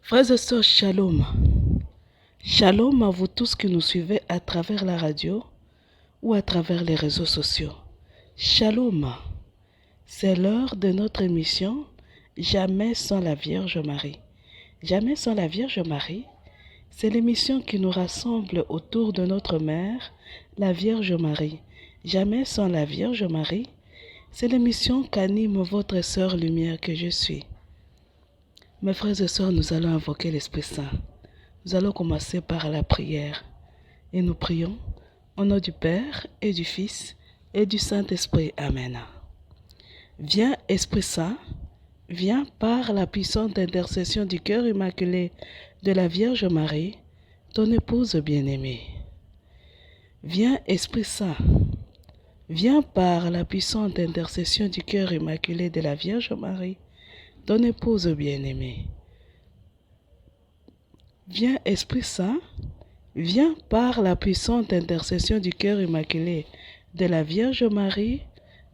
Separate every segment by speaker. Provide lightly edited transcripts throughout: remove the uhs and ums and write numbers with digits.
Speaker 1: Frères et sœurs, shalom. Shalom à vous tous qui nous suivez à travers la radio ou à travers les réseaux sociaux. Shalom. C'est l'heure de notre émission Jamais sans la Vierge Marie. Jamais sans la Vierge Marie, c'est l'émission qui nous rassemble autour de notre mère, la Vierge Marie. Jamais sans la Vierge Marie, c'est l'émission qu'anime votre sœur lumière que je suis. Mes frères et sœurs, nous allons invoquer l'Esprit Saint. Nous allons commencer par la prière. Et nous prions au nom du Père et du Fils et du Saint-Esprit. Amen. Viens, Esprit Saint, viens par la puissante intercession du cœur immaculé de la Vierge Marie, ton épouse bien-aimée. Viens, Esprit Saint, viens par la puissante intercession du cœur immaculé de la Vierge Marie, ton épouse bien-aimée. Viens, Esprit Saint, viens par la puissante intercession du cœur immaculé de la Vierge Marie,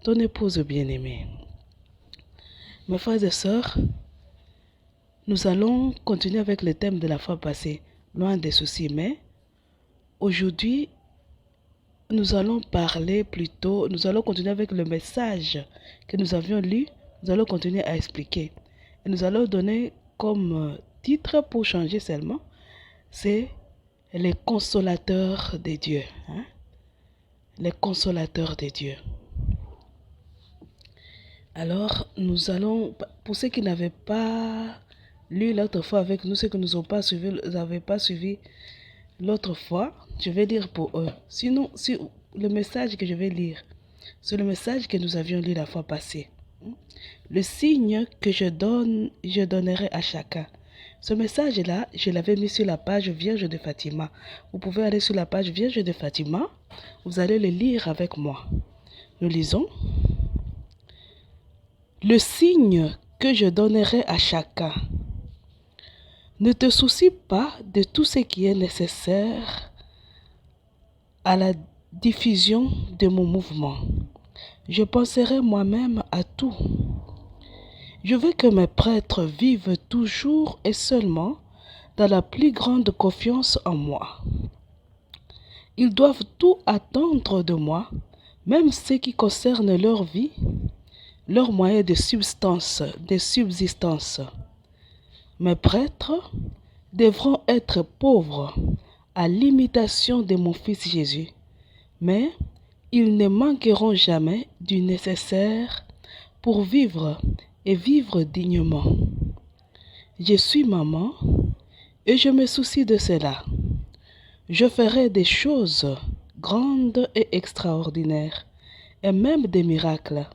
Speaker 1: ton épouse bien-aimée. Mes frères et sœurs, nous allons continuer avec le thème de la fois passée, loin des soucis, mais aujourd'hui, nous allons continuer avec le message que nous avions lu, nous allons continuer à expliquer. Et nous allons donner comme titre, pour changer seulement, c'est les consolateurs des dieux. Les consolateurs des dieux. Alors, nous allons, pour ceux qui n'avaient pas lu l'autre fois avec nous, ceux qui nous ont pas suivi, n'avaient pas suivi l'autre fois, je vais lire pour eux. Sinon, si le message que je vais lire, c'est le message que nous avions lu la fois passée. Le signe que je donnerai à chacun. Ce message-là, je l'avais mis sur la page Vierge de Fatima. Vous pouvez aller sur la page Vierge de Fatima. Vous allez le lire avec moi. Nous lisons. Le signe que je donnerai à chacun. Ne te soucie pas de tout ce qui est nécessaire à la diffusion de mon mouvement. Je penserai moi-même à tout. Je veux que mes prêtres vivent toujours et seulement dans la plus grande confiance en moi. Ils doivent tout attendre de moi, même ce qui concerne leur vie, leurs moyens de subsistance. Mes prêtres devront être pauvres à l'imitation de mon Fils Jésus, mais ils ne manqueront jamais du nécessaire pour vivre et vivre dignement. Je suis maman et je me soucie de cela. Je ferai des choses grandes et extraordinaires et même des miracles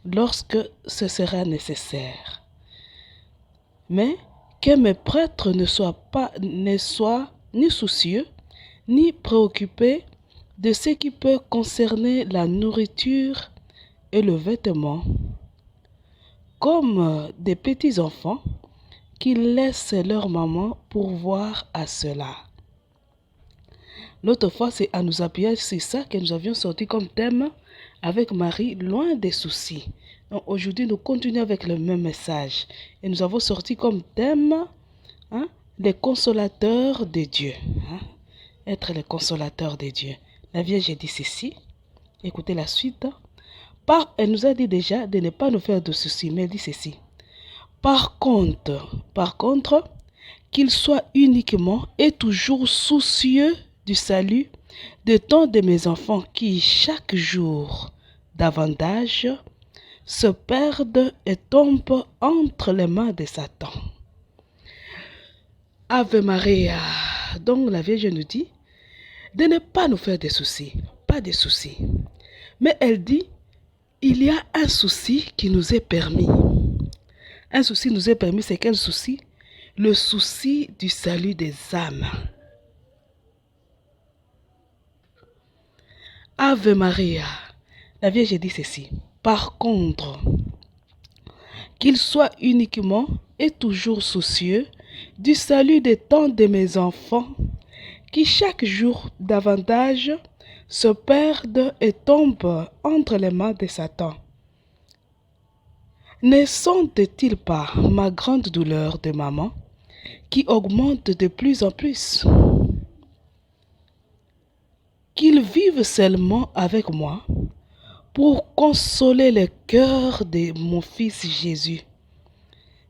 Speaker 1: lorsque ce sera nécessaire. Mais que mes prêtres ne soient ni soucieux ni préoccupés de ce qui peut concerner la nourriture et le vêtement, comme des petits enfants qui laissent leur maman pourvoir à cela. L'autre fois, c'est à nous appuyer sur ça que nous avions sorti comme thème avec Marie, loin des soucis. Donc aujourd'hui, nous continuons avec le même message. Et nous avons sorti comme thème les consolateurs de Dieu. Être les consolateurs de Dieu. La Vierge dit ceci. Écoutez la suite. Elle nous a dit déjà de ne pas nous faire de soucis, mais elle dit ceci. Par contre, qu'il soit uniquement et toujours soucieux du salut de tant de mes enfants qui, chaque jour davantage, se perdent et tombent entre les mains de Satan. Ave Maria. Donc la Vierge nous dit de ne pas nous faire des soucis, pas de soucis. Mais elle dit, il y a un souci qui nous est permis. Un souci nous est permis, c'est quel souci? Le souci du salut des âmes. Ave Maria. La Vierge dit ceci. Par contre, qu'il soit uniquement et toujours soucieux du salut de tant de mes enfants qui chaque jour davantage se perdent et tombent entre les mains de Satan. Ne sentent-ils pas ma grande douleur de maman qui augmente de plus en plus. Qu'ils vivent seulement avec moi pour consoler le cœur de mon fils Jésus.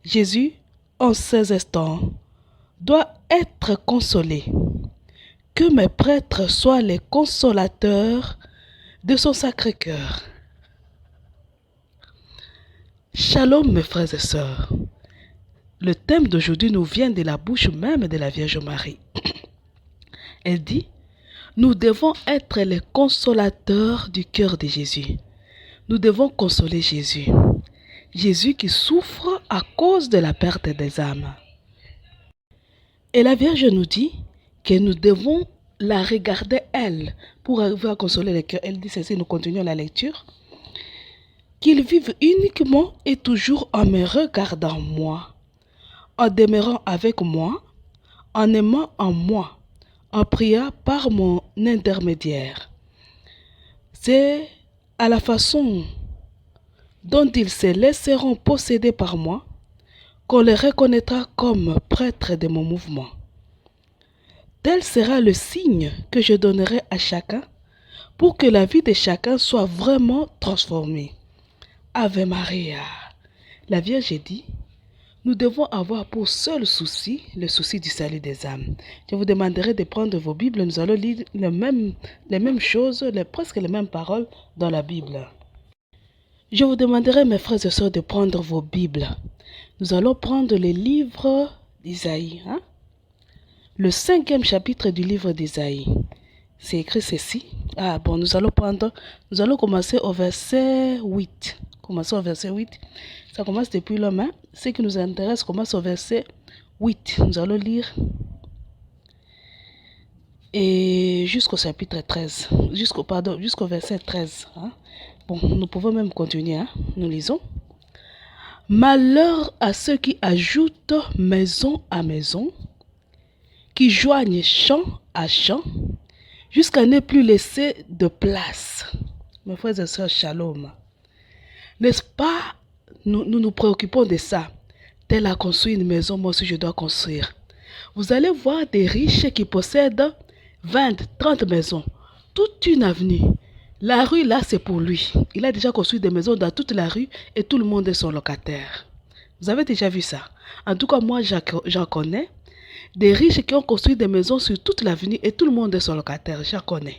Speaker 1: Jésus, en ces instants, doit être consolé. Que mes prêtres soient les consolateurs de son sacré cœur. Shalom mes frères et sœurs. Le thème d'aujourd'hui nous vient de la bouche même de la Vierge Marie. Elle dit, nous devons être les consolateurs du cœur de Jésus. Nous devons consoler Jésus. Jésus qui souffre à cause de la perte des âmes. Et la Vierge nous dit que nous devons la regarder elle pour arriver à consoler le cœur. Elle dit ceci, nous continuons la lecture. Qu'ils vivent uniquement et toujours en me regardant moi, en demeurant avec moi, en aimant en moi, en priant par mon intermédiaire. C'est à la façon dont ils se laisseront posséder par moi qu'on les reconnaîtra comme prêtres de mon mouvement. Tel sera le signe que je donnerai à chacun pour que la vie de chacun soit vraiment transformée. Ave Maria. La Vierge dit, nous devons avoir pour seul souci le souci du salut des âmes. Je vous demanderai de prendre vos Bibles. Nous allons lire les mêmes choses, presque les mêmes paroles dans la Bible. Je vous demanderai, mes frères et sœurs, de prendre vos Bibles. Nous allons prendre le livre d'Isaïe. Le 5e chapitre du livre d'Isaïe. C'est écrit ceci. Nous allons commencer au verset 8. Ça commence depuis le main. Ce qui nous intéresse commence au verset 8. Nous allons lire et jusqu'au chapitre 13. Jusqu'au verset 13. Nous pouvons même continuer. Nous lisons. Malheur à ceux qui ajoutent maison à maison, qui joignent champ à champ, jusqu'à ne plus laisser de place. Mes frères et sœurs, shalom. N'est-ce pas, nous préoccupons de ça. Tel a construit une maison, moi aussi je dois construire. Vous allez voir des riches qui possèdent 20, 30 maisons, toute une avenue. La rue là, c'est pour lui. Il a déjà construit des maisons dans toute la rue et tout le monde est son locataire. Vous avez déjà vu ça? En tout cas, moi, j'en connais. Des riches qui ont construit des maisons sur toute l'avenue et tout le monde est son locataire. J'en connais.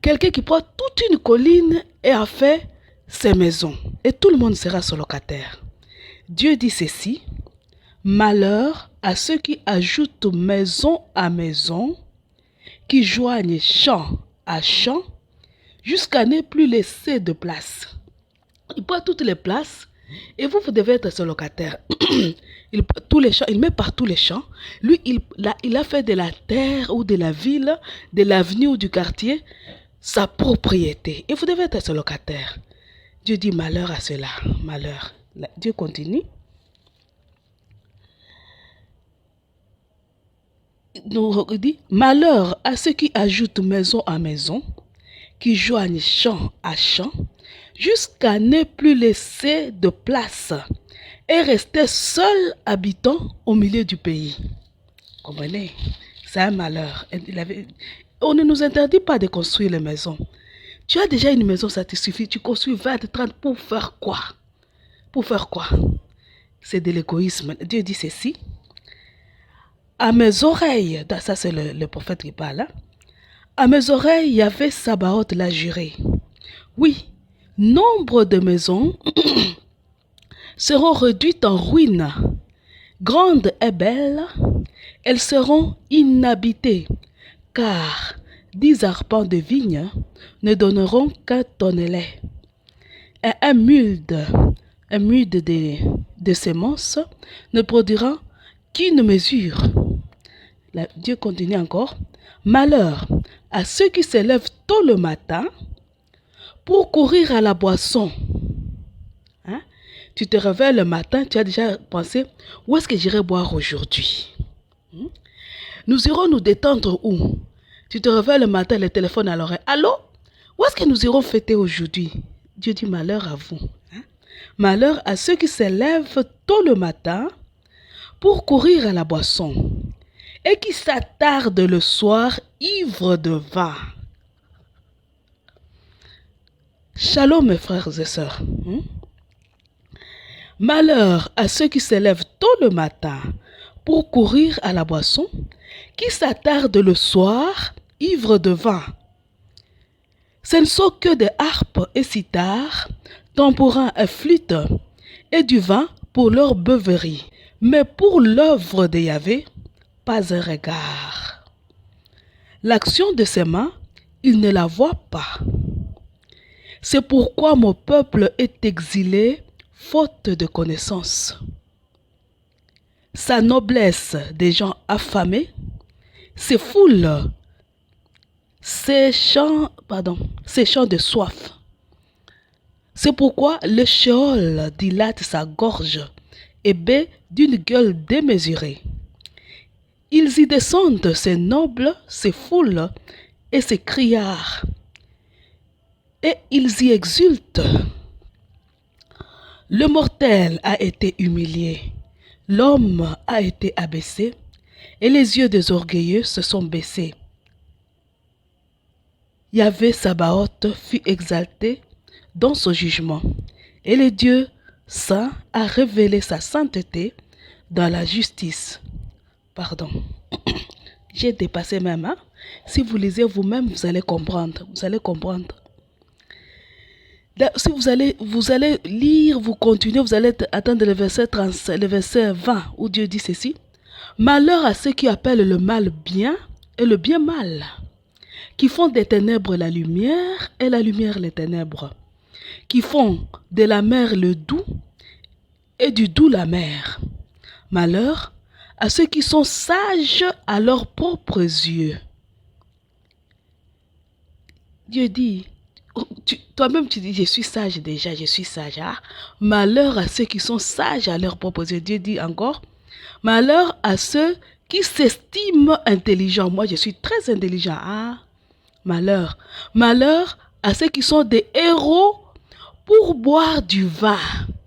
Speaker 1: Quelqu'un qui prend toute une colline et a fait ses maisons et tout le monde sera son locataire. Dieu dit ceci, malheur à ceux qui ajoutent maison à maison, qui joignent champ à champ, jusqu'à ne plus laisser de place. Il prend toutes les places et vous devez être son locataire. Il met partout les champs. Lui, il a fait de la terre ou de la ville, de l'avenue ou du quartier, sa propriété. Et vous devez être son locataire. Dieu dit malheur à cela. Malheur. Dieu continue. Il dit malheur à ceux qui ajoutent maison à maison, qui joignent champ à champ, jusqu'à ne plus laisser de place et rester seul habitant au milieu du pays. Comprenez? C'est un malheur. On ne nous interdit pas de construire les maisons. Tu as déjà une maison, ça te suffit. Tu construis 20, 30 pour faire quoi? Pour faire quoi? C'est de l'égoïsme. Dieu dit ceci. À mes oreilles, ça c'est le prophète qui parle, à mes oreilles, Yahvé Sabaoth l'a juré. Oui, nombre de maisons seront réduites en ruines. Grandes et belles, elles seront inhabitées, car 10 arpents de vigne ne donneront qu'un tonnelet. Et un mulde de semences ne produira qu'une mesure. Dieu continue encore. Malheur à ceux qui se lèvent tôt le matin pour courir à la boisson. Tu te réveilles le matin, tu as déjà pensé, où est-ce que j'irai boire aujourd'hui? Nous irons nous détendre où? Tu te réveilles le matin, le téléphone à l'oreille. Allô? Où est-ce que nous irons fêter aujourd'hui? Dieu dit malheur à vous. Malheur à ceux qui se lèvent tôt le matin pour courir à la boisson, et qui s'attarde le soir ivre de vin. Shalom mes frères et sœurs. Malheur à ceux qui se lèvent tôt le matin pour courir à la boisson, qui s'attardent le soir ivre de vin. Ce ne sont que des harpes et cithars, tambourins et flûtes, et du vin pour leur beuverie. Mais pour l'œuvre de Yahvé, pas un regard. L'action de ses mains, ils ne la voient pas. C'est pourquoi mon peuple est exilé, faute de connaissance. Sa noblesse des gens affamés, ses foules, ses chants de soif. C'est pourquoi le Sheol dilate sa gorge et baie d'une gueule démesurée. Ils y descendent, ces nobles, ces foules et ces criards, et ils y exultent. Le mortel a été humilié, l'homme a été abaissé, et les yeux des orgueilleux se sont baissés. Yahvé Sabaoth fut exalté dans son jugement, et le Dieu saint a révélé sa sainteté dans la justice. Pardon, j'ai dépassé même. Hein? Si vous lisez vous-même, vous allez comprendre. Vous allez comprendre. Si vous allez lire, vous continuez, vous allez attendre le verset 20 où Dieu dit ceci. Malheur à ceux qui appellent le mal bien et le bien mal, qui font des ténèbres la lumière et la lumière les ténèbres, qui font de la mer le doux et du doux la mer. Malheur à ceux qui sont sages à leurs propres yeux. Dieu dit, toi-même tu dis, je suis sage déjà, je suis sage. Hein? Malheur à ceux qui sont sages à leurs propres yeux. Dieu dit encore, malheur à ceux qui s'estiment intelligents. Moi, je suis très intelligent. Hein? Malheur. Malheur à ceux qui sont des héros pour boire du vin.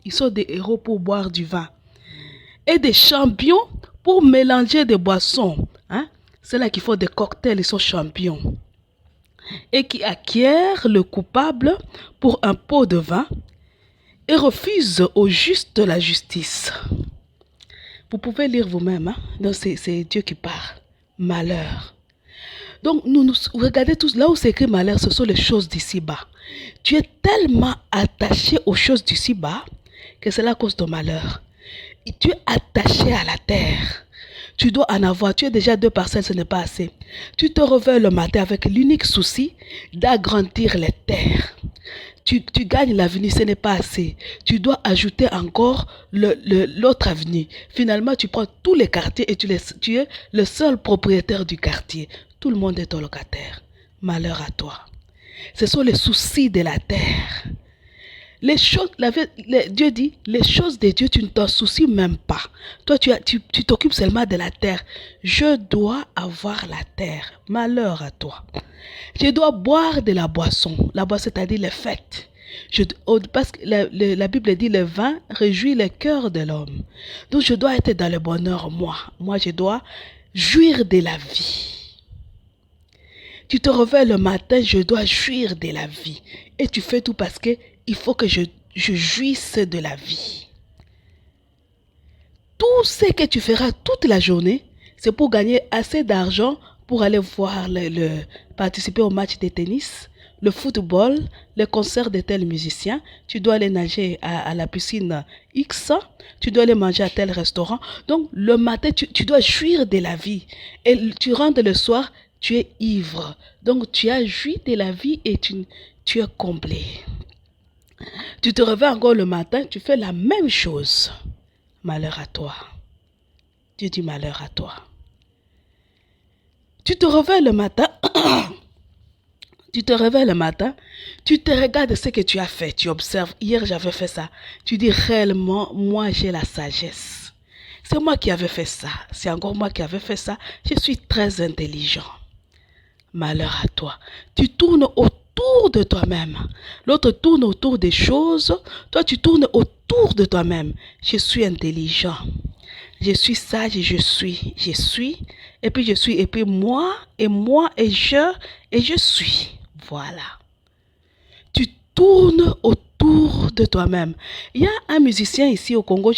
Speaker 1: Ils sont des héros pour boire du vin. Et des champions pour mélanger des boissons. Hein? Ceux-là qui font des cocktails, ils sont champions. Et qui acquièrent le coupable pour un pot de vin et refusent au juste la justice. Vous pouvez lire vous-même. Hein? Donc c'est Dieu qui parle. Malheur. Donc, regardez tous, là où c'est écrit malheur, ce sont les choses d'ici-bas. Tu es tellement attaché aux choses d'ici-bas que c'est la cause de malheur. Et tu es attaché à la terre. Tu dois en avoir. Tu as déjà 2 parcelles, ce n'est pas assez. Tu te réveilles le matin avec l'unique souci d'agrandir les terres. Tu gagnes l'avenir, ce n'est pas assez. Tu dois ajouter encore l'autre avenir. Finalement, tu prends tous les quartiers et tu es le seul propriétaire du quartier. Tout le monde est ton locataire. Malheur à toi. Ce sont les soucis de la terre. Les choses, Dieu dit, les choses de Dieu, tu ne t'en soucies même pas. Toi, tu t'occupes seulement de la terre. Je dois avoir la terre. Malheur à toi. Je dois boire de la boisson. La boisson, c'est-à-dire les fêtes. Parce que la Bible dit, le vin réjouit le cœur de l'homme. Donc, je dois être dans le bonheur, moi. Moi, je dois jouir de la vie. Tu te réveilles le matin, je dois jouir de la vie. Et tu fais tout parce que il faut que je jouisse de la vie. Tout ce que tu feras toute la journée, c'est pour gagner assez d'argent pour aller voir participer au match de tennis, le football, le concert de tel musicien. Tu dois aller nager à la piscine X, tu dois aller manger à tel restaurant. Donc le matin, tu dois jouir de la vie. Et tu rentres le soir, tu es ivre. Donc tu as joui de la vie et tu es comblé. Tu te réveilles encore le matin, tu fais la même chose. Malheur à toi. Dieu dit malheur à toi. Tu te réveilles le matin, tu te regardes ce que tu as fait, tu observes, hier j'avais fait ça. Tu dis réellement, moi j'ai la sagesse. C'est moi qui avais fait ça, c'est encore moi qui avais fait ça. Je suis très intelligent. Malheur à toi. Tu tournes autour de toi-même. L'autre tourne autour des choses. Toi, tu tournes autour de toi-même. Je suis intelligent. Je suis sage et je suis. Je suis, et puis je suis, et puis moi, et je suis. Voilà. Tu tournes autour de toi-même. Il y a un musicien ici au Congo,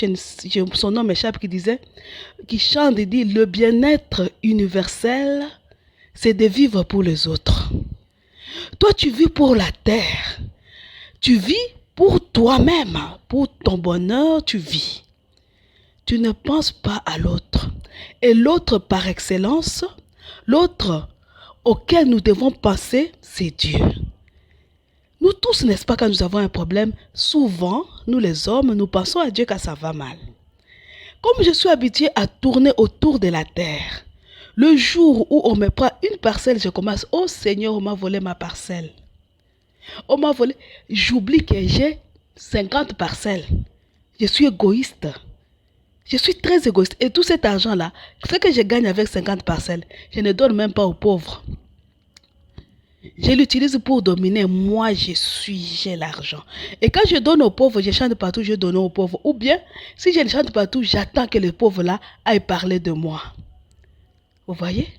Speaker 1: son nom m'échappe, qui chante et dit, le bien-être universel, c'est de vivre pour les autres. Toi, tu vis pour la terre. Tu vis pour toi-même. Pour ton bonheur, tu vis. Tu ne penses pas à l'autre. Et l'autre par excellence, l'autre auquel nous devons penser, c'est Dieu. Nous tous, n'est-ce pas, quand nous avons un problème, souvent, nous les hommes, nous pensons à Dieu quand ça va mal. Comme je suis habitué à tourner autour de la terre, le jour où on me prend une parcelle, je commence, oh Seigneur, on m'a volé ma parcelle. On m'a volé. J'oublie que j'ai 50 parcelles. Je suis égoïste. Je suis très égoïste. Et tout cet argent-là, ce que je gagne avec 50 parcelles, je ne donne même pas aux pauvres. Je l'utilise pour dominer. Moi, j'ai l'argent. Et quand je donne aux pauvres, je chante partout, je donne aux pauvres. Ou bien, si je ne chante partout, j'attends que les pauvres-là aillent parler de moi. Vous voyez?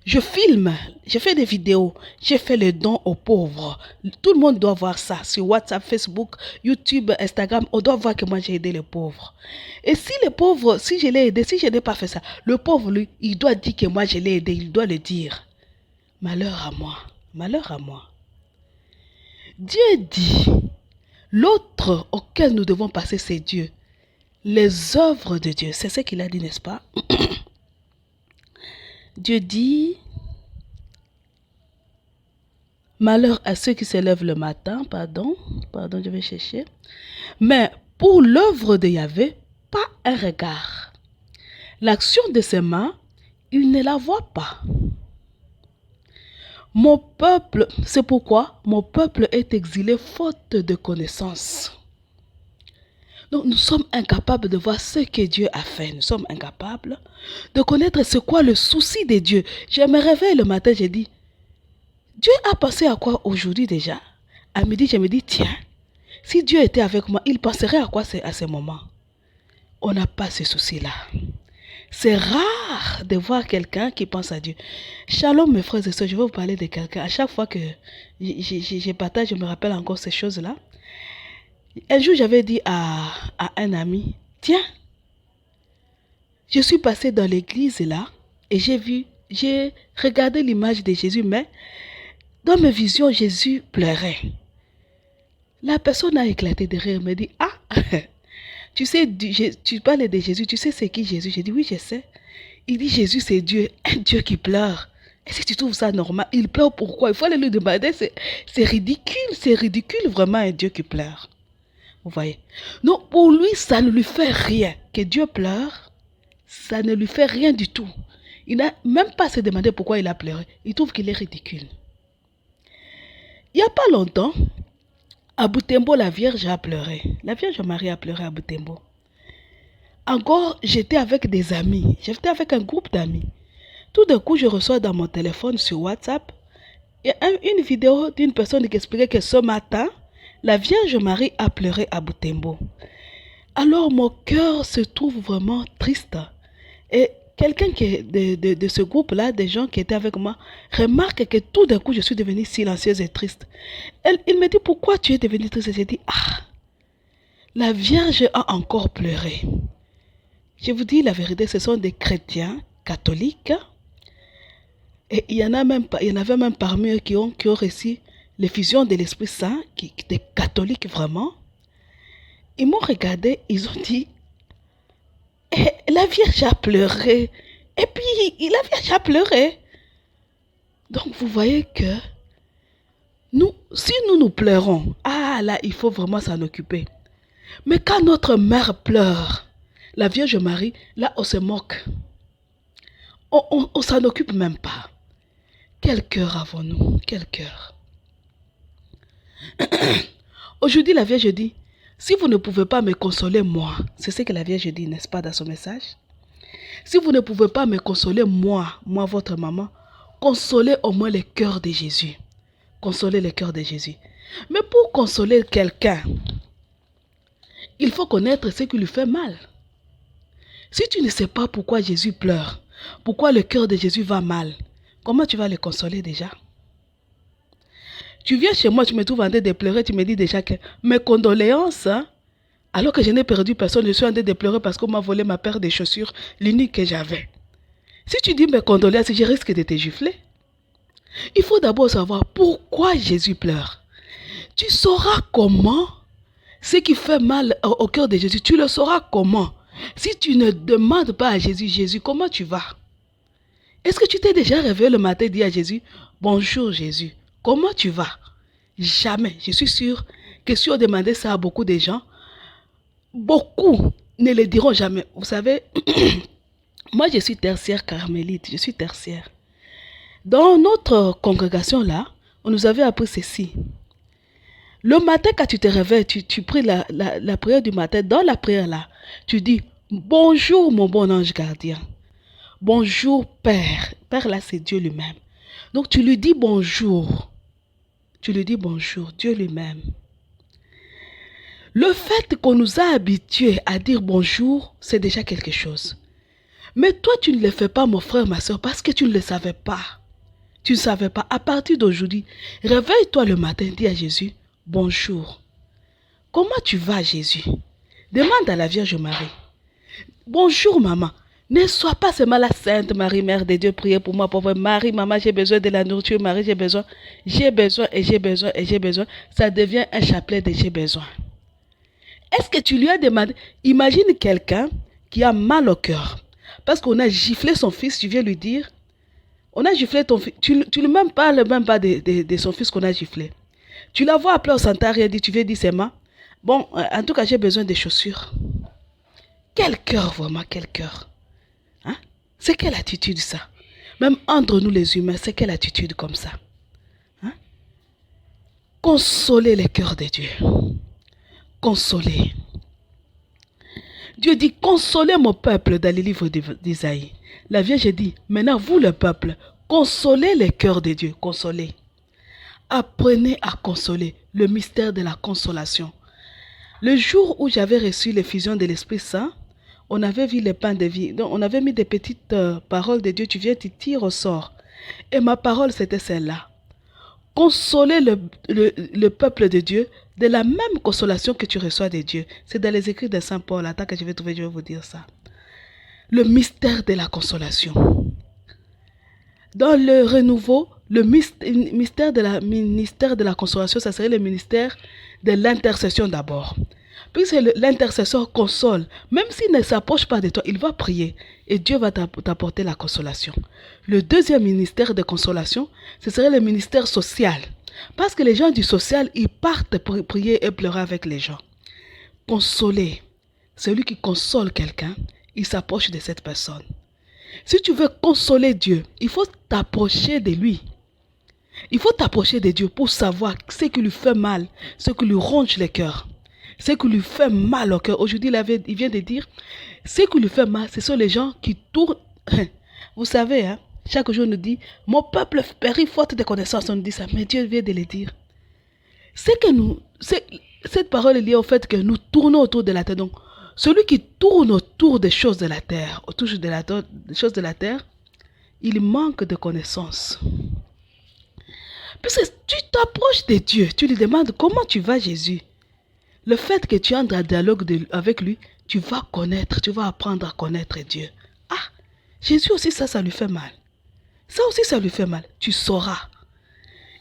Speaker 1: Je filme, je fais des vidéos, je fais les dons aux pauvres. Tout le monde doit voir ça sur WhatsApp, Facebook, YouTube, Instagram. On doit voir que moi j'ai aidé les pauvres. Et si les pauvres, si je l'ai aidé, si je n'ai pas fait ça, le pauvre, lui, il doit dire que moi je l'ai aidé, il doit le dire. Malheur à moi, malheur à moi. Dieu dit, l'autre auquel nous devons passer, c'est Dieu. Les œuvres de Dieu, c'est ce qu'il a dit, n'est-ce pas? Dieu dit, malheur à ceux qui se lèvent le matin, pardon, je vais chercher. Mais pour l'œuvre de Yahvé, pas un regard. L'action de ses mains, il ne la voit pas. Mon peuple, c'est pourquoi mon peuple est exilé faute de connaissance. Donc nous sommes incapables de voir ce que Dieu a fait. Nous sommes incapables de connaître c'est quoi le souci de Dieu. Je me réveille le matin, je dis, Dieu a pensé à quoi aujourd'hui déjà? À midi, je me dis, tiens, si Dieu était avec moi, il penserait à quoi à ce moment? On n'a pas ce souci-là. C'est rare de voir quelqu'un qui pense à Dieu. Shalom mes frères et sœurs, je vais vous parler de quelqu'un. À chaque fois que je partage, je me rappelle encore ces choses-là. Un jour, j'avais dit à un ami, tiens, je suis passé dans l'église là et j'ai regardé l'image de Jésus, mais dans mes visions, Jésus pleurait. La personne a éclaté de rire, me dit, ah, tu sais, tu parles de Jésus, tu sais c'est qui Jésus? J'ai dit, oui, je sais. Il dit, Jésus, c'est Dieu, un Dieu qui pleure. Est-ce que tu trouves ça normal? Il pleure pourquoi? Il faut aller lui demander, c'est ridicule vraiment un Dieu qui pleure. Vous voyez? Non, pour lui, ça ne lui fait rien. Que Dieu pleure, ça ne lui fait rien du tout. Il n'a même pas à se demander pourquoi il a pleuré. Il trouve qu'il est ridicule. Il n'y a pas longtemps, à Butembo, la Vierge a pleuré. La Vierge Marie a pleuré à Butembo. Encore, j'étais avec des amis. J'étais avec un groupe d'amis. Tout d'un coup, je reçois dans mon téléphone sur WhatsApp une vidéo d'une personne qui expliquait que ce matin, la Vierge Marie a pleuré à Butembo. Alors mon cœur se trouve vraiment triste. Et quelqu'un qui est de ce groupe-là, des gens qui étaient avec moi, remarque que tout d'un coup, je suis devenue silencieuse et triste. Il me dit, pourquoi tu es devenue triste? J'ai dit, ah, la Vierge a encore pleuré. Je vous dis la vérité, ce sont des chrétiens catholiques. Et il y en avait même parmi eux qui ont reçu l'effusion de l'Esprit Saint, des catholiques vraiment. Ils m'ont regardé, ils ont dit, la Vierge a pleuré. Et puis, la Vierge a pleuré. Donc, vous voyez que si nous pleurons, ah là, il faut vraiment s'en occuper. Mais quand notre mère pleure, la Vierge Marie, là, on se moque. On s'en occupe même pas. Quel cœur avons-nous? Quel cœur? Aujourd'hui, la Vierge dit, si vous ne pouvez pas me consoler moi, c'est ce que la Vierge dit, n'est-ce pas, dans son message? Si vous ne pouvez pas me consoler moi, votre maman, consolez au moins le cœur de Jésus. Consolez le cœur de Jésus. Mais pour consoler quelqu'un, il faut connaître ce qui lui fait mal. Si tu ne sais pas pourquoi Jésus pleure, pourquoi le cœur de Jésus va mal, comment tu vas le consoler déjà? Tu viens chez moi, tu me trouves en train de pleurer, tu me dis déjà que mes condoléances, hein, alors que je n'ai perdu personne, je suis en train de pleurer parce qu'on m'a volé ma paire de chaussures, l'unique que j'avais. Si tu dis mes condoléances, je risque de te gifler. Il faut d'abord savoir pourquoi Jésus pleure. Tu sauras comment ce qui fait mal au cœur de Jésus, tu le sauras comment? Si tu ne demandes pas à Jésus, Jésus, comment tu vas? Est-ce que tu t'es déjà réveillé le matin et dit à Jésus, bonjour Jésus, comment tu vas? Jamais. Je suis sûre que si on demandait ça à beaucoup de gens, beaucoup ne le diront jamais. Vous savez, moi je suis tertiaire carmélite, je suis tertiaire. Dans notre congrégation là, on nous avait appris ceci. Le matin, quand tu te réveilles, tu pries la prière du matin. Dans la prière là, tu dis bonjour mon bon ange gardien. Bonjour Père. Père là, c'est Dieu lui-même. Donc tu lui dis bonjour. Tu lui dis bonjour, Dieu lui-même. Le fait qu'on nous a habitués à dire bonjour, c'est déjà quelque chose. Mais toi, tu ne le fais pas, mon frère, ma soeur, parce que tu ne le savais pas. Tu ne savais pas. À partir d'aujourd'hui, réveille-toi le matin, dis à Jésus, bonjour. Comment tu vas, Jésus? Demande à la Vierge Marie. Bonjour, maman. Ne sois pas seulement la Sainte Marie, Mère de Dieu, priez pour moi, pauvre Marie, maman, j'ai besoin de la nourriture, Marie, j'ai besoin, et j'ai besoin, et j'ai besoin. Ça devient un chapelet de j'ai besoin. Est-ce que tu lui as demandé? Imagine quelqu'un qui a mal au cœur. Parce qu'on a giflé son fils, tu viens lui dire, on a giflé ton fils, tu ne même parles même pas de son fils qu'on a giflé. Tu la vois appeler au sanitaire et dit, tu viens dire, c'est moi. Bon, en tout cas, j'ai besoin de chaussures. Quel cœur, vraiment, quel cœur. Hein? C'est quelle attitude ça? Même entre nous les humains, c'est quelle attitude comme ça? Hein? Consoler les cœurs de Dieu. Consoler. Dieu dit, consolez mon peuple dans les livres d'Isaïe. La Vierge dit, maintenant vous le peuple, consolez les cœurs de Dieu, consolez. Apprenez à consoler, le mystère de la consolation. Le jour où j'avais reçu l'effusion de l'Esprit Saint, on avait vu les pains de vie. Donc on avait mis des petites paroles de Dieu, tu viens, tu tires au sort. Et ma parole, c'était celle-là. Consoler le peuple de Dieu de la même consolation que tu reçois de Dieu. C'est dans les écrits de Saint Paul. Attends que je vais trouver, je vais vous dire ça. Le mystère de la consolation. Dans le renouveau, le ministère de la consolation, ça serait le ministère de l'intercession d'abord. Puisque l'intercesseur console, même s'il ne s'approche pas de toi, il va prier et Dieu va t'apporter la consolation. Le deuxième ministère de consolation, ce serait le ministère social. Parce que les gens du social, ils partent pour prier et pleurer avec les gens. Consoler. Celui qui console quelqu'un, il s'approche de cette personne. Si tu veux consoler Dieu, il faut t'approcher de lui. Il faut t'approcher de Dieu pour savoir ce qui lui fait mal, ce qui lui ronge le cœur. Ce qui lui fait mal au cœur. Aujourd'hui, il vient de dire, ce qui lui fait mal, ce sont les gens qui tournent. Vous savez, hein, chaque jour on nous dit, mon peuple périt faute de connaissances. On nous dit ça, mais Dieu vient de le dire. Cette parole est liée au fait que nous tournons autour de la terre. Donc, celui qui tourne autour des choses de la terre, des choses de la terre, il manque de connaissances. Parce que tu t'approches de Dieu, tu lui demandes comment tu vas, Jésus. Le fait que tu entres en dialogue avec lui, tu vas connaître, tu vas apprendre à connaître Dieu. Ah, Jésus aussi, ça lui fait mal. Ça aussi, ça lui fait mal. Tu sauras.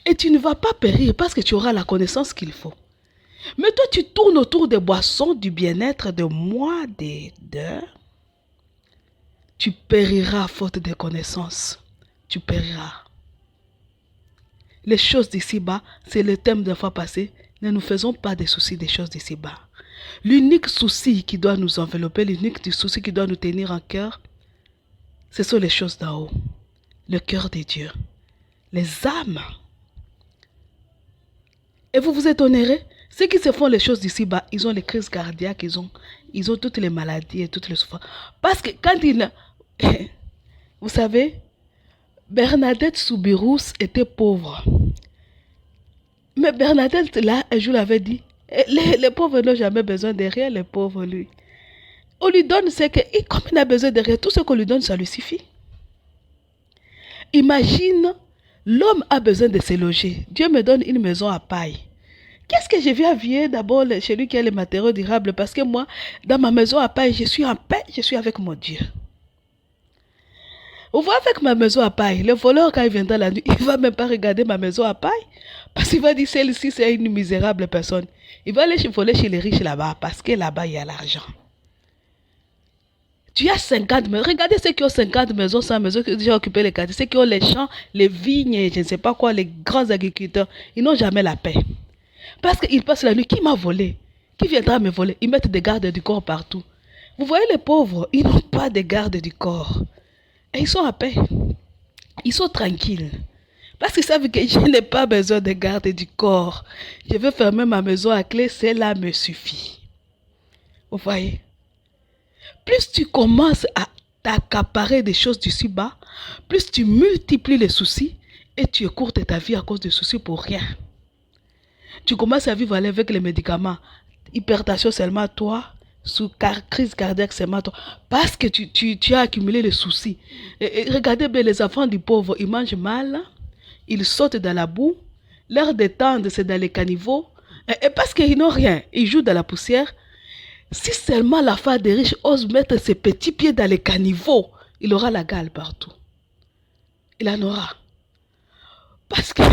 Speaker 1: Et tu ne vas pas périr parce que tu auras la connaissance qu'il faut. Mais toi, tu tournes autour des boissons, du bien-être, de moi, tu périras faute de connaissances. Tu périras. Les choses d'ici-bas, c'est le thème de la fois passée. Ne nous faisons pas des soucis des choses d'ici-bas. L'unique souci qui doit nous envelopper, l'unique souci qui doit nous tenir en cœur, ce sont les choses d'en haut. Le cœur de Dieu. Les âmes. Et vous vous étonnerez, ceux qui se font les choses d'ici-bas, ils ont les crises cardiaques, ils ont toutes les maladies et toutes les souffrances. Parce que quand vous savez, Bernadette Soubirous était pauvre. Mais Bernadette, là, un jour, avait dit, les pauvres n'ont jamais besoin de rien, les pauvres, lui. On lui donne ce que, et comme il a besoin de rien, tout ce qu'on lui donne, ça lui suffit. Imagine, l'homme a besoin de se loger. Dieu me donne une maison à paille. Qu'est-ce que je viens vivre d'abord chez lui qui a les matériaux durables? Parce que moi, dans ma maison à paille, je suis en paix, je suis avec mon Dieu. Vous voyez, avec ma maison à paille, le voleur, quand il viendra la nuit, il ne va même pas regarder ma maison à paille. Parce qu'il va dire, celle-ci, c'est une misérable personne. Il va aller voler chez les riches là-bas, parce que là-bas, il y a l'argent. Tu as 50 maisons. Regardez ceux qui ont 50 maisons, 100 maisons, qui ont déjà occupé les quartiers. Ceux qui ont les champs, les vignes, je ne sais pas quoi, les grands agriculteurs. Ils n'ont jamais la paix. Parce qu'ils passent la nuit. Qui m'a volé? Qui viendra me voler? Ils mettent des gardes du corps partout. Vous voyez les pauvres, ils n'ont pas de garde du corps. Et ils sont à paix. Ils sont tranquilles. Parce qu'ils savent que je n'ai pas besoin de garde du corps. Je vais fermer ma maison à clé, cela me suffit. Vous voyez? Plus tu commences à t'accaparer des choses du ci-bas, plus tu multiplies les soucis et tu écourtes ta vie à cause des soucis pour rien. Tu commences à vivre avec les médicaments. Hypertension seulement toi, sous crise cardiaque seulement toi. Parce que tu as accumulé les soucis. Et regardez bien les enfants du pauvre, ils mangent mal, ils sautent dans la boue, leur détente c'est dans les caniveaux. Et parce qu'ils n'ont rien, ils jouent dans la poussière. Si seulement la femme des riches ose mettre ses petits pieds dans les caniveaux, il aura la gale partout. Il en aura. Parce que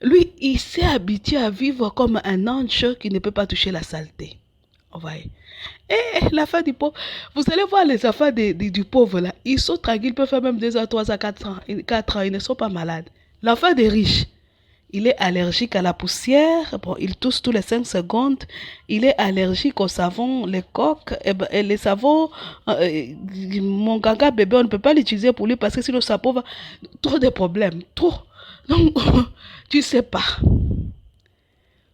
Speaker 1: lui, il s'est habitué à vivre comme un ange qui ne peut pas toucher la saleté. Vous voyez? Et la femme du pauvre, vous allez voir les enfants du pauvre là, ils sont tranquilles, ils peuvent faire même 2 ans, 3 ans, 4 ans, ils ne sont pas malades. L'enfant des riches, il est allergique à la poussière, bon, il tousse tous les 5 secondes, il est allergique au savon, les coques, et les savons, mon gaga bébé, on ne peut pas l'utiliser pour lui parce que sinon sa pauvre, trop de problèmes, trop. Donc, tu sais pas,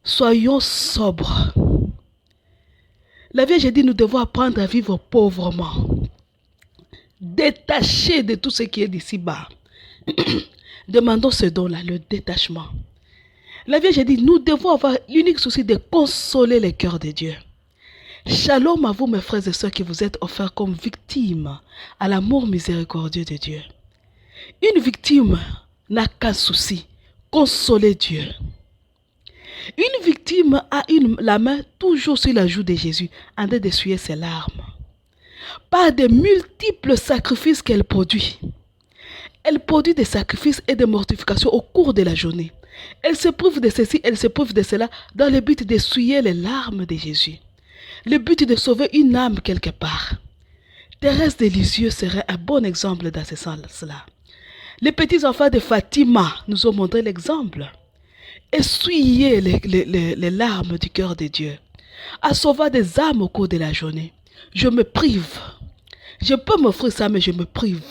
Speaker 1: soyons sobres. La Vierge dit, nous devons apprendre à vivre pauvrement, détachés de tout ce qui est d'ici-bas. Demandons ce don-là, le détachement. La Vierge dit, nous devons avoir l'unique souci de consoler les cœurs de Dieu. Shalom à vous, mes frères et sœurs, qui vous êtes offerts comme victimes à l'amour miséricordieux de Dieu. Une victime n'a qu'un souci, consoler Dieu. Une victime a la main toujours sur la joue de Jésus, en train d'essuyer ses larmes. Par de multiples sacrifices qu'elle produit. Elle produit des sacrifices et des mortifications au cours de la journée. Elle se prive de ceci, elle se prive de cela, dans le but d'essuyer les larmes de Jésus. Le but de sauver une âme quelque part. Thérèse de Lisieux serait un bon exemple dans ce sens-là. Les petits enfants de Fatima nous ont montré l'exemple. Essuyer les larmes du cœur de Dieu. À sauver des âmes au cours de la journée. Je me prive. Je peux m'offrir ça, mais je me prive.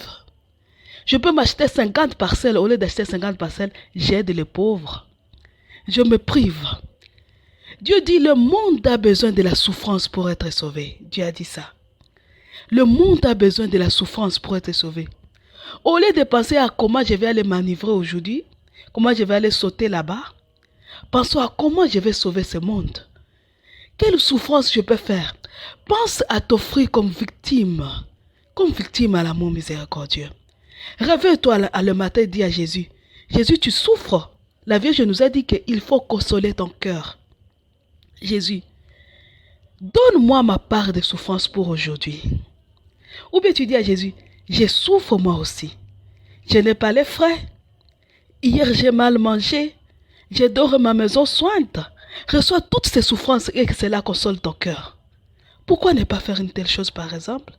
Speaker 1: Je peux m'acheter 50 parcelles. Au lieu d'acheter 50 parcelles, j'aide les pauvres. Je me prive. Dieu dit, le monde a besoin de la souffrance pour être sauvé. Dieu a dit ça. Le monde a besoin de la souffrance pour être sauvé. Au lieu de penser à comment je vais aller manivrer aujourd'hui, comment je vais aller sauter là-bas, pensons à comment je vais sauver ce monde. Quelle souffrance je peux faire? Pense à t'offrir comme victime à l'amour miséricordieux. Réveille-toi le matin et dis à Jésus, Jésus, tu souffres. La Vierge nous a dit qu'il faut consoler ton cœur. Jésus, donne-moi ma part de souffrance pour aujourd'hui. Ou bien tu dis à Jésus, je souffre moi aussi. Je n'ai pas les frais. Hier j'ai mal mangé. Je dors à ma maison sointe. Reçois toutes ces souffrances et que cela console ton cœur. Pourquoi ne pas faire une telle chose par exemple?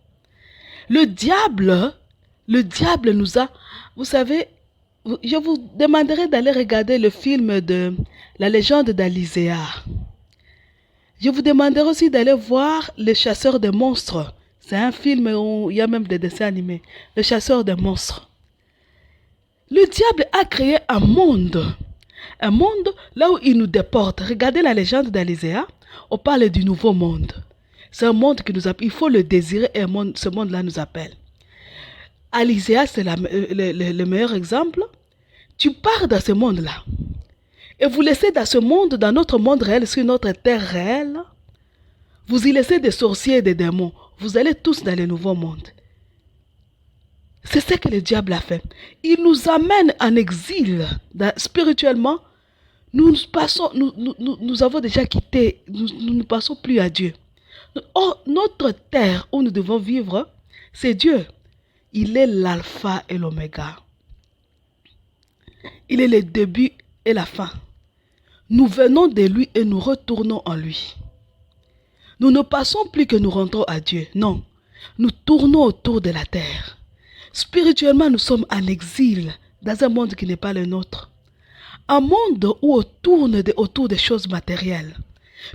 Speaker 1: Le diable nous a... Vous savez, je vous demanderai d'aller regarder le film de La légende d'Alizéa. Je vous demanderai aussi d'aller voir Le chasseur de monstres. C'est un film où il y a même des dessins animés. Le chasseur de monstres. Le diable a créé un monde. Un monde là où il nous déporte. Regardez la légende d'Alizéa. On parle du nouveau monde. C'est un monde qui nous appelle. Il faut le désirer et ce monde-là nous appelle. Alizéa, c'est le meilleur exemple. Tu pars dans ce monde-là. Et vous laissez dans ce monde, dans notre monde réel, sur notre terre réelle, vous y laissez des sorciers et des démons. vous allez tous dans le nouveau monde. C'est ce que le diable a fait. Il nous amène en exil spirituellement. Nous avons déjà quitté, nous ne passons plus à Dieu. Or, notre terre où nous devons vivre, c'est Dieu. Il est l'alpha et l'oméga. Il est le début et la fin. Nous venons de lui et nous retournons en lui. Nous ne passons plus que nous rentrons à Dieu. Non, nous tournons autour de la terre. Spirituellement, nous sommes en exil dans un monde qui n'est pas le nôtre. Un monde où on tourne autour des choses matérielles.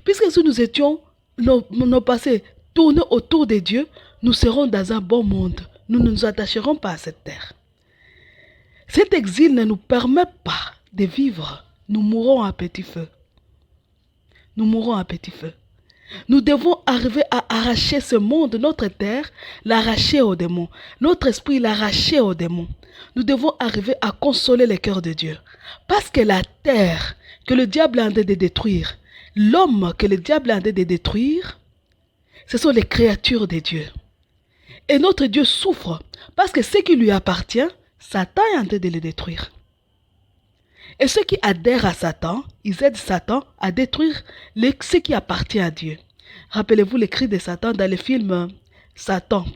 Speaker 1: Puisque si nous étions, nos passés tournés autour de Dieu, nous serons dans un bon monde. Nous ne nous attacherons pas à cette terre. Cet exil ne nous permet pas de vivre. Nous mourrons à petit feu. Nous mourrons à petit feu. Nous devons arriver à arracher ce monde, notre terre, l'arracher aux démons. Notre esprit, l'arracher aux démons. Nous devons arriver à consoler le cœur de Dieu. Parce que la terre que le diable a en train de détruire, l'homme que le diable a en train de détruire, ce sont les créatures de Dieu. Et notre Dieu souffre parce que ce qui lui appartient, Satan est en train de le détruire. Et ceux qui adhèrent à Satan, ils aident Satan à détruire ce qui appartient à Dieu. Rappelez-vous les cris de Satan dans le film Satan,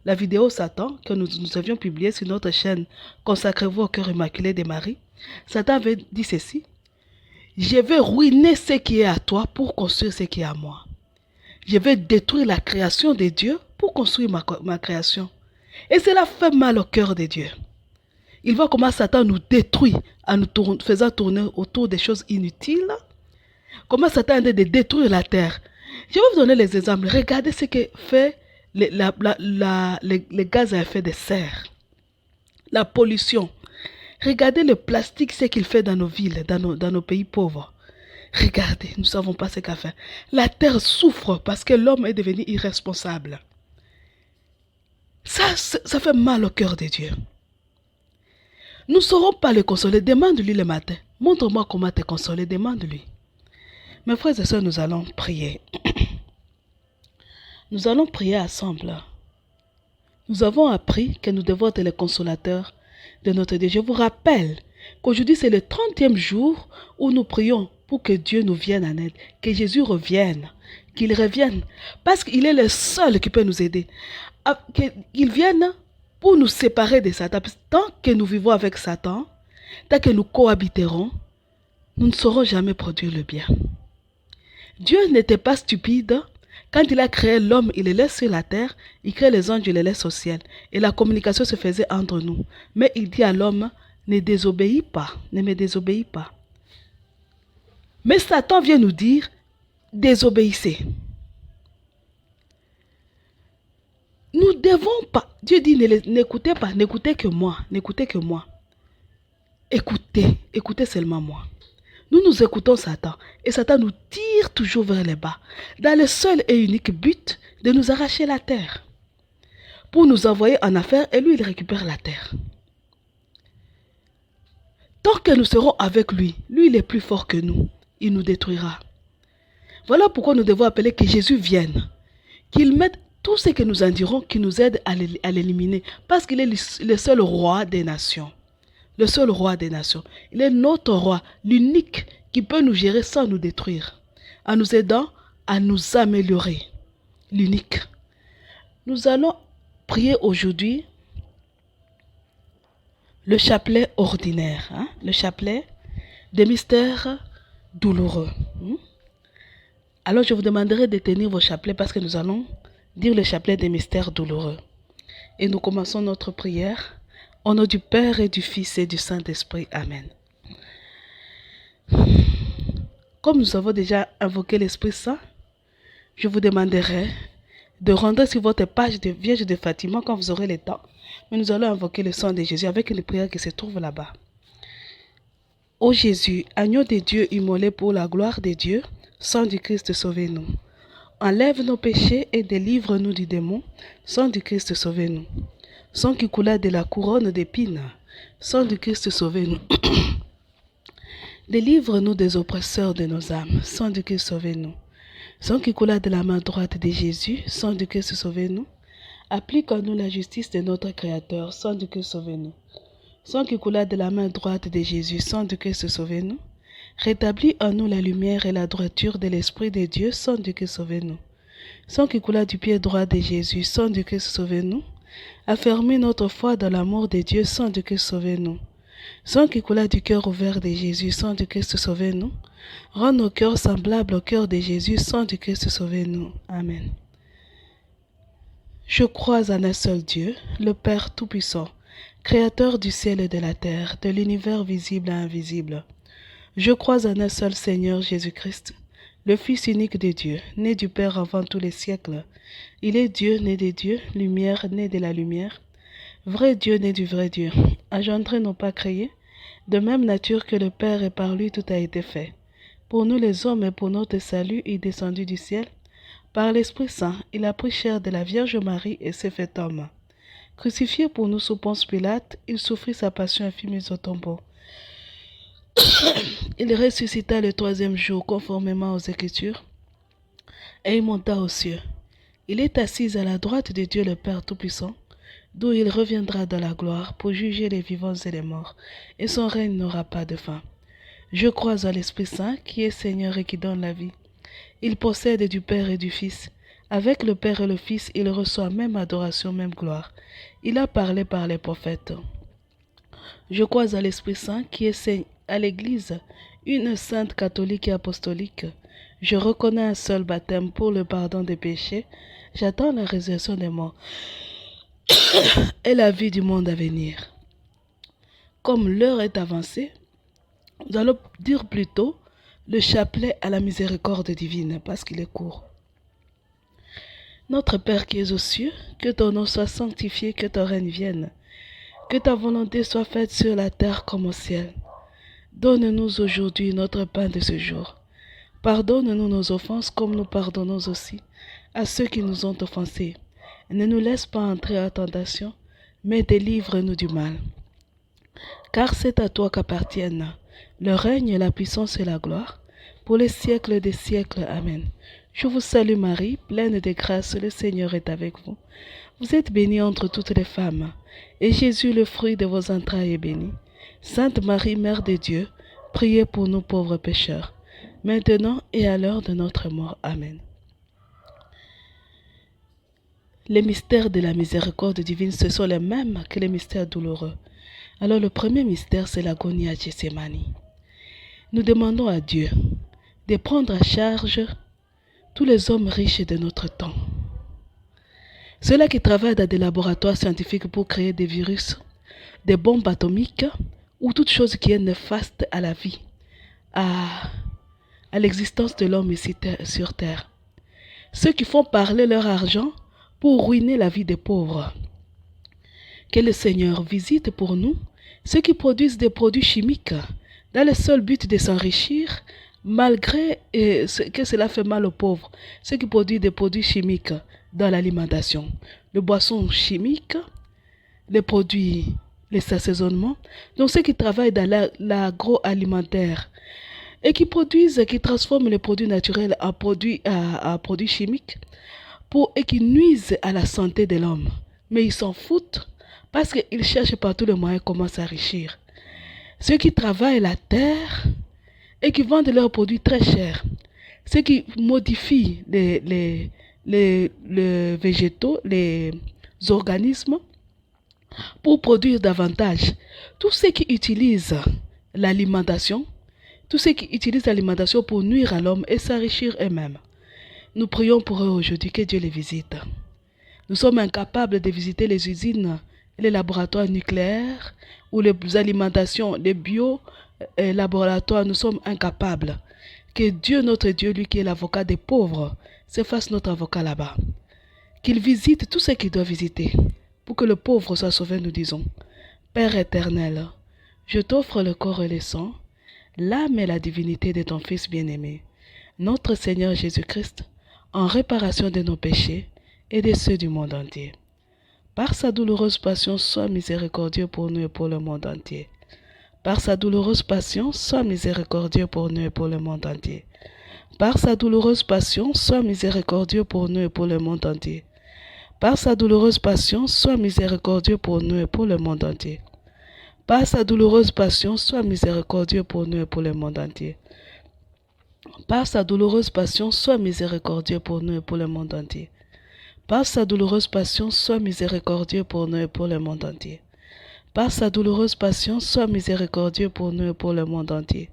Speaker 1: la vidéo Satan que nous avions publiée sur notre chaîne Consacrez-vous au cœur immaculé de Marie. Satan avait dit ceci: je vais ruiner ce qui est à toi pour construire ce qui est à moi. Je vais détruire la création de Dieu pour construire ma création. Et cela fait mal au cœur de Dieu. Il voit comment Satan nous détruit en nous faisant tourner autour des choses inutiles. Comment Satan est en train de détruire la terre. Je vais vous donner les exemples. Regardez ce que fait les gaz à effet de serre. La pollution. Regardez le plastique, ce qu'il fait dans nos villes, dans nos pays pauvres. Regardez, nous ne savons pas ce qu'a fait. La terre souffre parce que l'homme est devenu irresponsable. Ça fait mal au cœur de Dieu. Nous ne saurons pas le consoler. Demande-lui le matin. Montre-moi comment te consoler. Demande-lui. Mes frères et sœurs, nous allons prier. Nous allons prier ensemble. Nous avons appris que nous devons être les consolateurs de notre Dieu. Je vous rappelle qu'aujourd'hui, c'est le 30e jour où nous prions pour que Dieu nous vienne en aide. Que Jésus revienne. Qu'il revienne. Parce qu'il est le seul qui peut nous aider. Qu'il vienne pour nous séparer de Satan. Tant que nous vivons avec Satan, tant que nous cohabiterons, nous ne saurons jamais produire le bien. Dieu n'était pas stupide. Quand il a créé l'homme, il le laisse sur la terre. Il crée les anges, il les laisse au ciel. Et la communication se faisait entre nous. Mais il dit à l'homme, ne désobéis pas, ne me désobéis pas. Mais Satan vient nous dire, désobéissez. Nous ne devons pas. Dieu dit, n'écoutez pas, n'écoutez que moi, n'écoutez que moi. Écoutez seulement moi. Nous écoutons Satan et Satan nous tire toujours vers le bas, dans le seul et unique but de nous arracher la terre, pour nous envoyer en affaire et lui il récupère la terre. Tant que nous serons avec lui, lui il est plus fort que nous, il nous détruira. Voilà pourquoi nous devons appeler que Jésus vienne, qu'il mette tout ce que nous en dirons, qui nous aide à l'éliminer, parce qu'il est le seul roi des nations. Le seul roi des nations. Il est notre roi, l'unique qui peut nous gérer sans nous détruire, en nous aidant à nous améliorer. L'unique. Nous allons prier aujourd'hui le chapelet ordinaire, le chapelet des mystères douloureux. Alors je vous demanderai de tenir vos chapelets parce que nous allons dire le chapelet des mystères douloureux. Et nous commençons notre prière. Au nom du Père et du Fils et du Saint-Esprit. Amen. Comme nous avons déjà invoqué l'Esprit Saint, je vous demanderai de rendre sur votre page de Vierge de Fatima quand vous aurez le temps. Mais nous allons invoquer le sang de Jésus avec une prière qui se trouve là-bas. Ô Jésus, agneau de Dieu immolé pour la gloire de Dieu, sang du Christ, sauvez-nous. Enlève nos péchés et délivre-nous du démon. Sang du Christ, sauvez-nous. Sang qui coula de la couronne d'épines, sang du Christ, sauvez-nous. Délivre-nous des oppresseurs de nos âmes, sang du Christ, sauvez-nous. Sang qui coula de la main droite de Jésus, sang du Christ sauvez-nous. Applique en nous la justice de notre Créateur, sang du Christ sauvez-nous. Sang qui coula de la main droite de Jésus, sang du Christ sauvez-nous. Rétablis en nous la lumière et la droiture de l'Esprit de Dieu, sang du Christ sauvez-nous. Sang qui coula du pied droit de Jésus, sang du Christ sauvez-nous. Affermis notre foi dans l'amour de Dieu, sang du Christ sauvez-nous. Sang qui coula du cœur ouvert de Jésus, sang du Christ sauvez-nous. Rends nos cœurs semblables au cœur de Jésus, sang du Christ sauvez-nous. Amen. Je crois en un seul Dieu, le Père Tout-Puissant, Créateur du ciel et de la terre, de l'univers visible et invisible. Je crois en un seul Seigneur Jésus-Christ, le Fils unique de Dieu, né du Père avant tous les siècles. Il est Dieu, né des dieux, lumière, né de la lumière, vrai Dieu, né du vrai Dieu, engendré non pas créé, de même nature que le Père et par lui tout a été fait. Pour nous les hommes et pour notre salut, il est descendu du ciel. Par l'Esprit Saint, il a pris chair de la Vierge Marie et s'est fait homme. Crucifié pour nous sous Ponce Pilate, il souffrit sa passion et fut mis au tombeau. Il ressuscita le troisième jour conformément aux Écritures et il monta aux cieux. Il est assis à la droite de Dieu le Père Tout-Puissant, d'où il reviendra dans la gloire pour juger les vivants et les morts, et son règne n'aura pas de fin. Je crois en l'Esprit Saint qui est Seigneur et qui donne la vie. Il possède du Père et du Fils. Avec le Père et le Fils, il reçoit même adoration, même gloire. Il a parlé par les prophètes. Je crois à l'Esprit Saint qui est à l'Église, une sainte catholique et apostolique. Je reconnais un seul baptême pour le pardon des péchés. J'attends la résurrection des morts et la vie du monde à venir. Comme l'heure est avancée, nous allons dire plutôt le chapelet à la miséricorde divine parce qu'il est court. Notre Père qui es aux cieux, que ton nom soit sanctifié, que ton règne vienne. Que ta volonté soit faite sur la terre comme au ciel. Donne-nous aujourd'hui notre pain de ce jour. Pardonne-nous nos offenses comme nous pardonnons aussi à ceux qui nous ont offensés. Ne nous laisse pas entrer en tentation, mais délivre-nous du mal. Car c'est à toi qu'appartiennent le règne, la puissance et la gloire, pour les siècles des siècles. Amen. Je vous salue Marie, pleine de grâce, le Seigneur est avec vous. Vous êtes bénie entre toutes les femmes, et Jésus, le fruit de vos entrailles, est béni. Sainte Marie, Mère de Dieu, priez pour nous pauvres pécheurs, maintenant et à l'heure de notre mort. Amen. Les mystères de la miséricorde divine, ce sont les mêmes que les mystères douloureux. Alors le premier mystère, c'est l'agonie à Gethsémani. Nous demandons à Dieu de prendre à charge tous les hommes riches de notre temps. Ceux-là qui travaillent dans des laboratoires scientifiques pour créer des virus, des bombes atomiques ou toute chose qui est néfaste à la vie, à l'existence de l'homme ici sur Terre. Ceux qui font parler leur argent pour ruiner la vie des pauvres. Que le Seigneur visite pour nous ceux qui produisent des produits chimiques dans le seul but de s'enrichir, malgré que cela fait mal aux pauvres. Ceux qui produisent des produits chimiques dans l'alimentation, les boissons chimiques, les produits, les assaisonnements. Donc ceux qui travaillent dans l'agroalimentaire et qui transforment les produits naturels en produits chimiques et qui nuisent à la santé de l'homme. Mais ils s'en foutent parce qu'ils cherchent par tous les moyens comment s'enrichir. Ceux qui travaillent la terre et qui vendent leurs produits très chers. Ceux qui modifient les végétaux, les organismes pour produire davantage. Tous ceux qui utilisent l'alimentation, pour nuire à l'homme et s'enrichir eux-mêmes. Nous prions pour eux aujourd'hui, que Dieu les visite. Nous sommes incapables de visiter les usines, les laboratoires nucléaires ou les alimentations, les bio-laboratoires. Nous sommes incapables. Que Dieu, notre Dieu, lui qui est l'avocat des pauvres, se fasse notre avocat là-bas. Qu'il visite tout ce qu'il doit visiter pour que le pauvre soit sauvé, nous disons. Père éternel, je t'offre le corps et le sang, l'âme et la divinité de ton Fils bien-aimé, notre Seigneur Jésus-Christ, en réparation de nos péchés et de ceux du monde entier. Par sa douloureuse passion, sois miséricordieux pour nous et pour le monde entier. Par sa douloureuse passion, sois miséricordieux pour nous et pour le monde entier. Par sa douloureuse passion, sois miséricordieux pour nous et pour le monde entier. Par sa douloureuse passion, sois miséricordieux pour nous et pour le monde entier. Par sa douloureuse passion, sois miséricordieux pour nous et pour le monde entier. Par sa douloureuse passion, sois miséricordieux pour nous et pour le monde entier. Par sa douloureuse passion, sois miséricordieux pour nous et pour le monde entier. Par sa douloureuse passion, sois miséricordieux pour nous et pour le monde entier.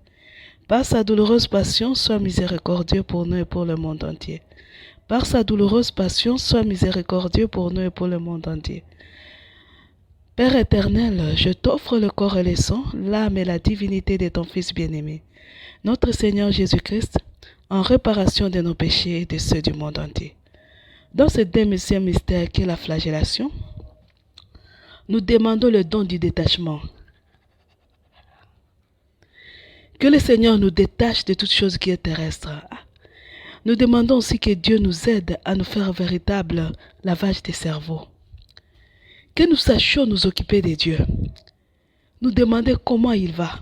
Speaker 1: Par sa douloureuse passion, sois miséricordieux pour nous et pour le monde entier. Par sa douloureuse passion, sois miséricordieux pour nous et pour le monde entier. Père éternel, je t'offre le corps et le sang, l'âme et la divinité de ton Fils bien-aimé, notre Seigneur Jésus-Christ, en réparation de nos péchés et de ceux du monde entier. Dans ce deuxième mystère qui est la flagellation, nous demandons le don du détachement. Que le Seigneur nous détache de toute chose qui est terrestre. Nous demandons aussi que Dieu nous aide à nous faire un véritable lavage des cerveaux. Que nous sachions nous occuper de Dieu. Nous demander comment il va.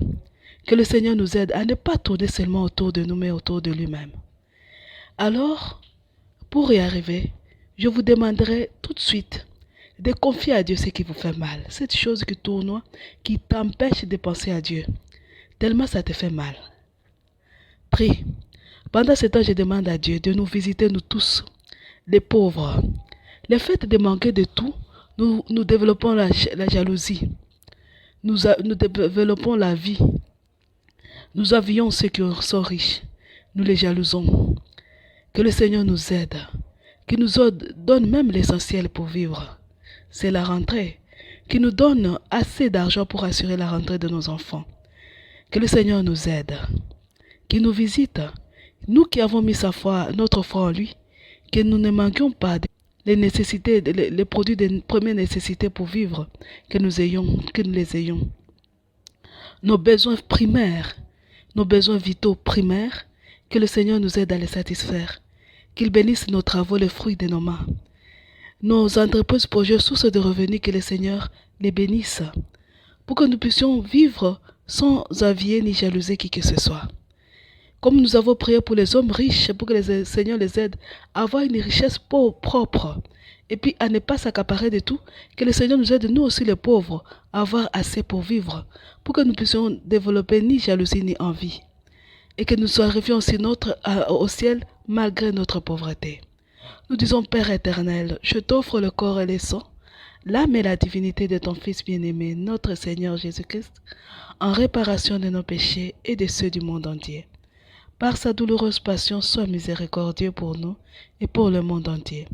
Speaker 1: Que le Seigneur nous aide à ne pas tourner seulement autour de nous, mais autour de lui-même. Alors, pour y arriver, je vous demanderai tout de suite de confier à Dieu ce qui vous fait mal. Cette chose qui tourne, qui t'empêche de penser à Dieu. Tellement ça te fait mal. Prie. Pendant ce temps, je demande à Dieu de nous visiter, nous tous, les pauvres. Le fait de manquer de tout, nous développons la jalousie. Nous développons la vie. Nous avions ceux qui sont riches. Nous les jalousons. Que le Seigneur nous aide. Qu'il nous donne même l'essentiel pour vivre. C'est la rentrée. Qu'il nous donne assez d'argent pour assurer la rentrée de nos enfants. Que le Seigneur nous aide, qu'il nous visite, nous qui avons mis notre foi en lui, que nous ne manquions pas les nécessités, les produits de première nécessité pour vivre, que nous les ayons. Nos besoins primaires, nos besoins vitaux primaires, que le Seigneur nous aide à les satisfaire, qu'il bénisse nos travaux, les fruits de nos mains. Nos entreprises, projets, sources de revenus, que le Seigneur les bénisse, pour que nous puissions vivre sans envier ni jalouser qui que ce soit. Comme nous avons prié pour les hommes riches, pour que le Seigneur les aide à avoir une richesse propre, et puis à ne pas s'accaparer de tout, que le Seigneur nous aide, nous aussi les pauvres, à avoir assez pour vivre, pour que nous puissions développer ni jalousie ni envie, et que nous arrivions aussi au ciel malgré notre pauvreté. Nous disons, Père éternel, je t'offre le corps et le sang, l'âme et la divinité de ton Fils bien-aimé, notre Seigneur Jésus-Christ, en réparation de nos péchés et de ceux du monde entier. Par sa douloureuse passion, sois miséricordieux pour nous et pour le monde entier.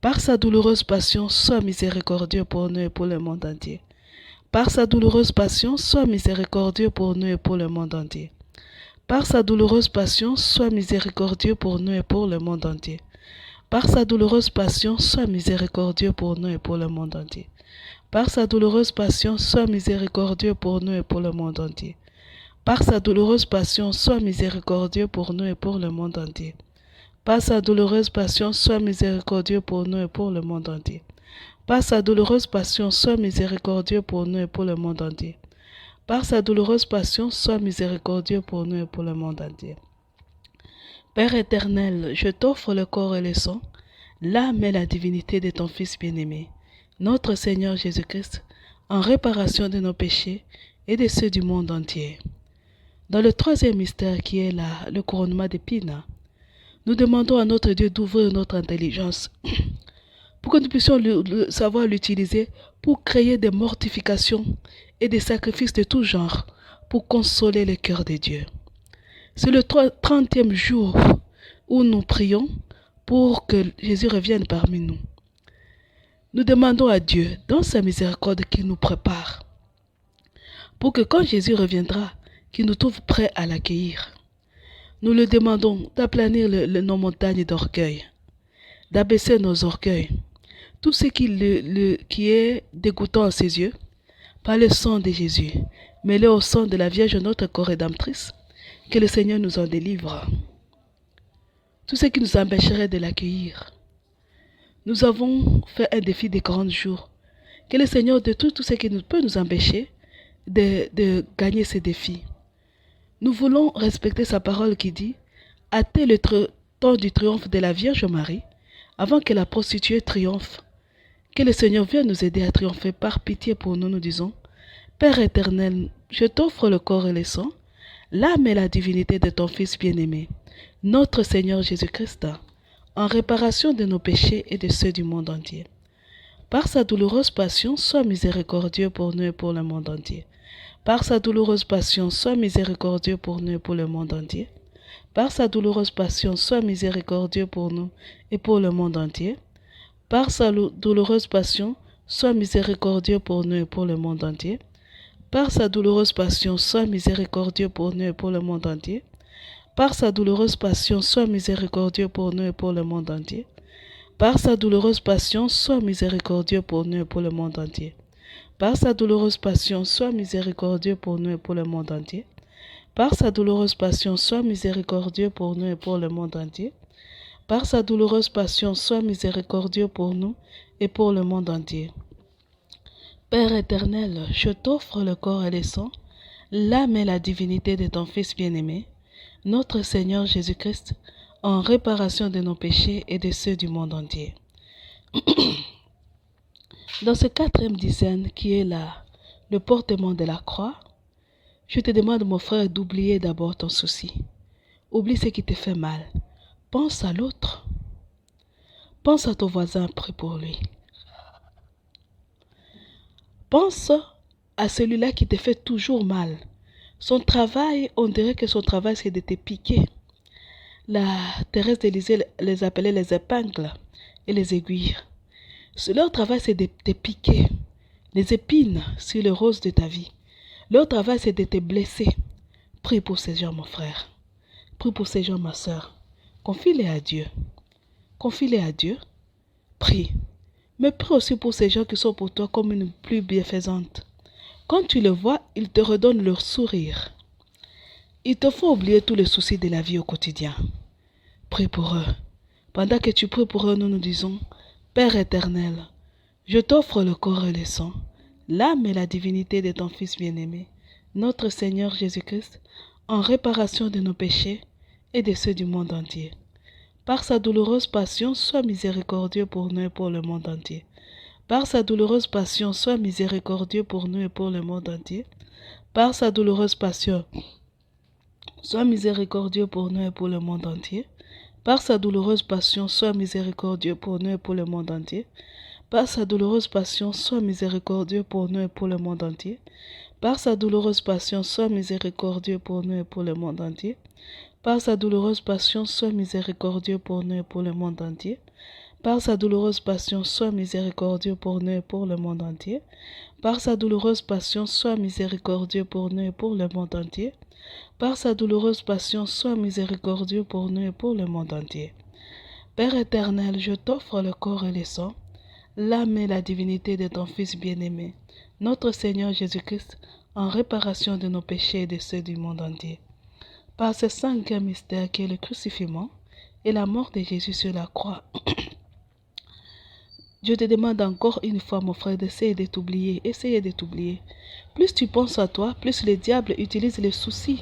Speaker 1: Par sa douloureuse passion, sois miséricordieux pour nous et pour le monde entier. Par sa douloureuse passion, sois miséricordieux pour nous et pour le monde entier. Par sa douloureuse passion, sois miséricordieux pour nous et pour le monde entier. Par sa douloureuse passion, sois miséricordieux pour nous et pour le monde entier. Par sa douloureuse passion, sois miséricordieux pour nous et pour le monde entier. Par sa douloureuse passion, sois miséricordieux pour nous et pour le monde entier. Par sa douloureuse passion, sois miséricordieux pour nous et pour le monde entier. Par sa douloureuse passion, sois miséricordieux pour nous et pour le monde entier. Par sa douloureuse passion, sois miséricordieux pour nous et pour le monde entier. Père éternel, je t'offre le corps et le sang, l'âme et la divinité de ton Fils bien-aimé, notre Seigneur Jésus-Christ, en réparation de nos péchés et de ceux du monde entier. Dans le troisième mystère qui est le couronnement d'épines, nous demandons à notre Dieu d'ouvrir notre intelligence pour que nous puissions savoir l'utiliser pour créer des mortifications et des sacrifices de tout genre pour consoler le cœur de Dieu. C'est le 30e jour où nous prions pour que Jésus revienne parmi nous. Nous demandons à Dieu, dans sa miséricorde, qu'il nous prépare, pour que quand Jésus reviendra, qu'il nous trouve prêts à l'accueillir. Nous le demandons d'aplanir nos montagnes d'orgueil, d'abaisser nos orgueils, tout ce qui est dégoûtant à ses yeux, par le sang de Jésus, mêlé au sang de la Vierge, notre co-rédemptrice, que le Seigneur nous en délivre. Tout ce qui nous empêcherait de l'accueillir. Nous avons fait un défi de 40 jours. Que le Seigneur de tout ce qui peut nous empêcher de gagner ces défis. Nous voulons respecter sa parole qui dit, hâter le temps du triomphe de la Vierge Marie, avant que la prostituée triomphe. Que le Seigneur vienne nous aider à triompher par pitié pour nous, nous disons. Père éternel, je t'offre le corps et le sang, l'âme et la divinité de ton Fils bien-aimé, notre Seigneur Jésus-Christ, en réparation de nos péchés et de ceux du monde entier. Par sa douloureuse passion, sois miséricordieux pour nous et pour le monde entier. Par sa douloureuse passion, sois miséricordieux pour nous et pour le monde entier. Par sa douloureuse passion, sois miséricordieux pour nous et pour le monde entier. Par sa douloureuse passion, sois miséricordieux pour nous et pour le monde entier. Par sa douloureuse passion, sois miséricordieux pour nous et pour le monde entier. Par sa douloureuse passion, sois miséricordieux pour nous et pour le monde entier. Par sa douloureuse passion, sois miséricordieux pour nous et pour le monde entier. Par sa douloureuse passion, sois miséricordieux pour nous et pour le monde entier. Par sa douloureuse passion, sois miséricordieux pour nous et pour le monde entier. Par sa douloureuse passion, sois miséricordieux pour nous et pour le monde entier. Père éternel, je t'offre le corps et le sang, l'âme et la divinité de ton Fils bien-aimé, notre Seigneur Jésus-Christ, en réparation de nos péchés et de ceux du monde entier. Dans ce 4e dizaine qui est là, le portement de la croix, je te demande, mon frère, d'oublier d'abord ton souci. Oublie ce qui te fait mal. Pense à l'autre. Pense à ton voisin, prie pour lui. Pense à celui-là qui te fait toujours mal. Son travail, on dirait que son travail, c'est de te piquer. La Thérèse d'Élysée les appelait les épingles et les aiguilles. Leur travail, c'est de te piquer les épines sur le rose de ta vie. Leur travail, c'est de te blesser. Prie pour ces gens, mon frère. Prie pour ces gens, ma soeur. Confie-les à Dieu. Confie-les à Dieu. Prie. Mais prie aussi pour ces gens qui sont pour toi comme une pluie bienfaisante. Quand tu les vois, ils te redonnent leur sourire. Ils te font oublier tous les soucis de la vie au quotidien. Prie pour eux. Pendant que tu pries pour eux, nous nous disons, Père éternel, je t'offre le corps et le sang, l'âme et la divinité de ton Fils bien-aimé, notre Seigneur Jésus-Christ, en réparation de nos péchés et de ceux du monde entier. Par sa douloureuse passion, sois miséricordieux pour nous et pour le monde entier. Par sa douloureuse passion, sois miséricordieux pour nous et pour le monde entier. Par sa douloureuse passion, sois miséricordieux pour nous et pour le monde entier. Par sa douloureuse passion, sois miséricordieux pour nous et pour le monde entier. Par sa douloureuse passion, sois miséricordieux pour nous et pour le monde entier. Par sa douloureuse passion, sois miséricordieux pour nous et pour le monde entier. Par sa douloureuse passion, sois miséricordieux pour nous et pour le monde entier. Par sa douloureuse passion, sois miséricordieux pour nous et pour le monde entier. Par sa douloureuse passion, sois miséricordieux pour nous et pour le monde entier. Par sa douloureuse passion, sois miséricordieux pour nous et pour le monde entier. Père éternel, je t'offre le corps et le sang, l'âme et la divinité de ton Fils bien-aimé, notre Seigneur Jésus-Christ, en réparation de nos péchés et de ceux du monde entier. Par ce 5e mystère qui est le crucifixion et la mort de Jésus sur la croix, je te demande encore une fois, mon frère, d'essayer de t'oublier. Essaye de t'oublier. Plus tu penses à toi, plus le diable utilise les soucis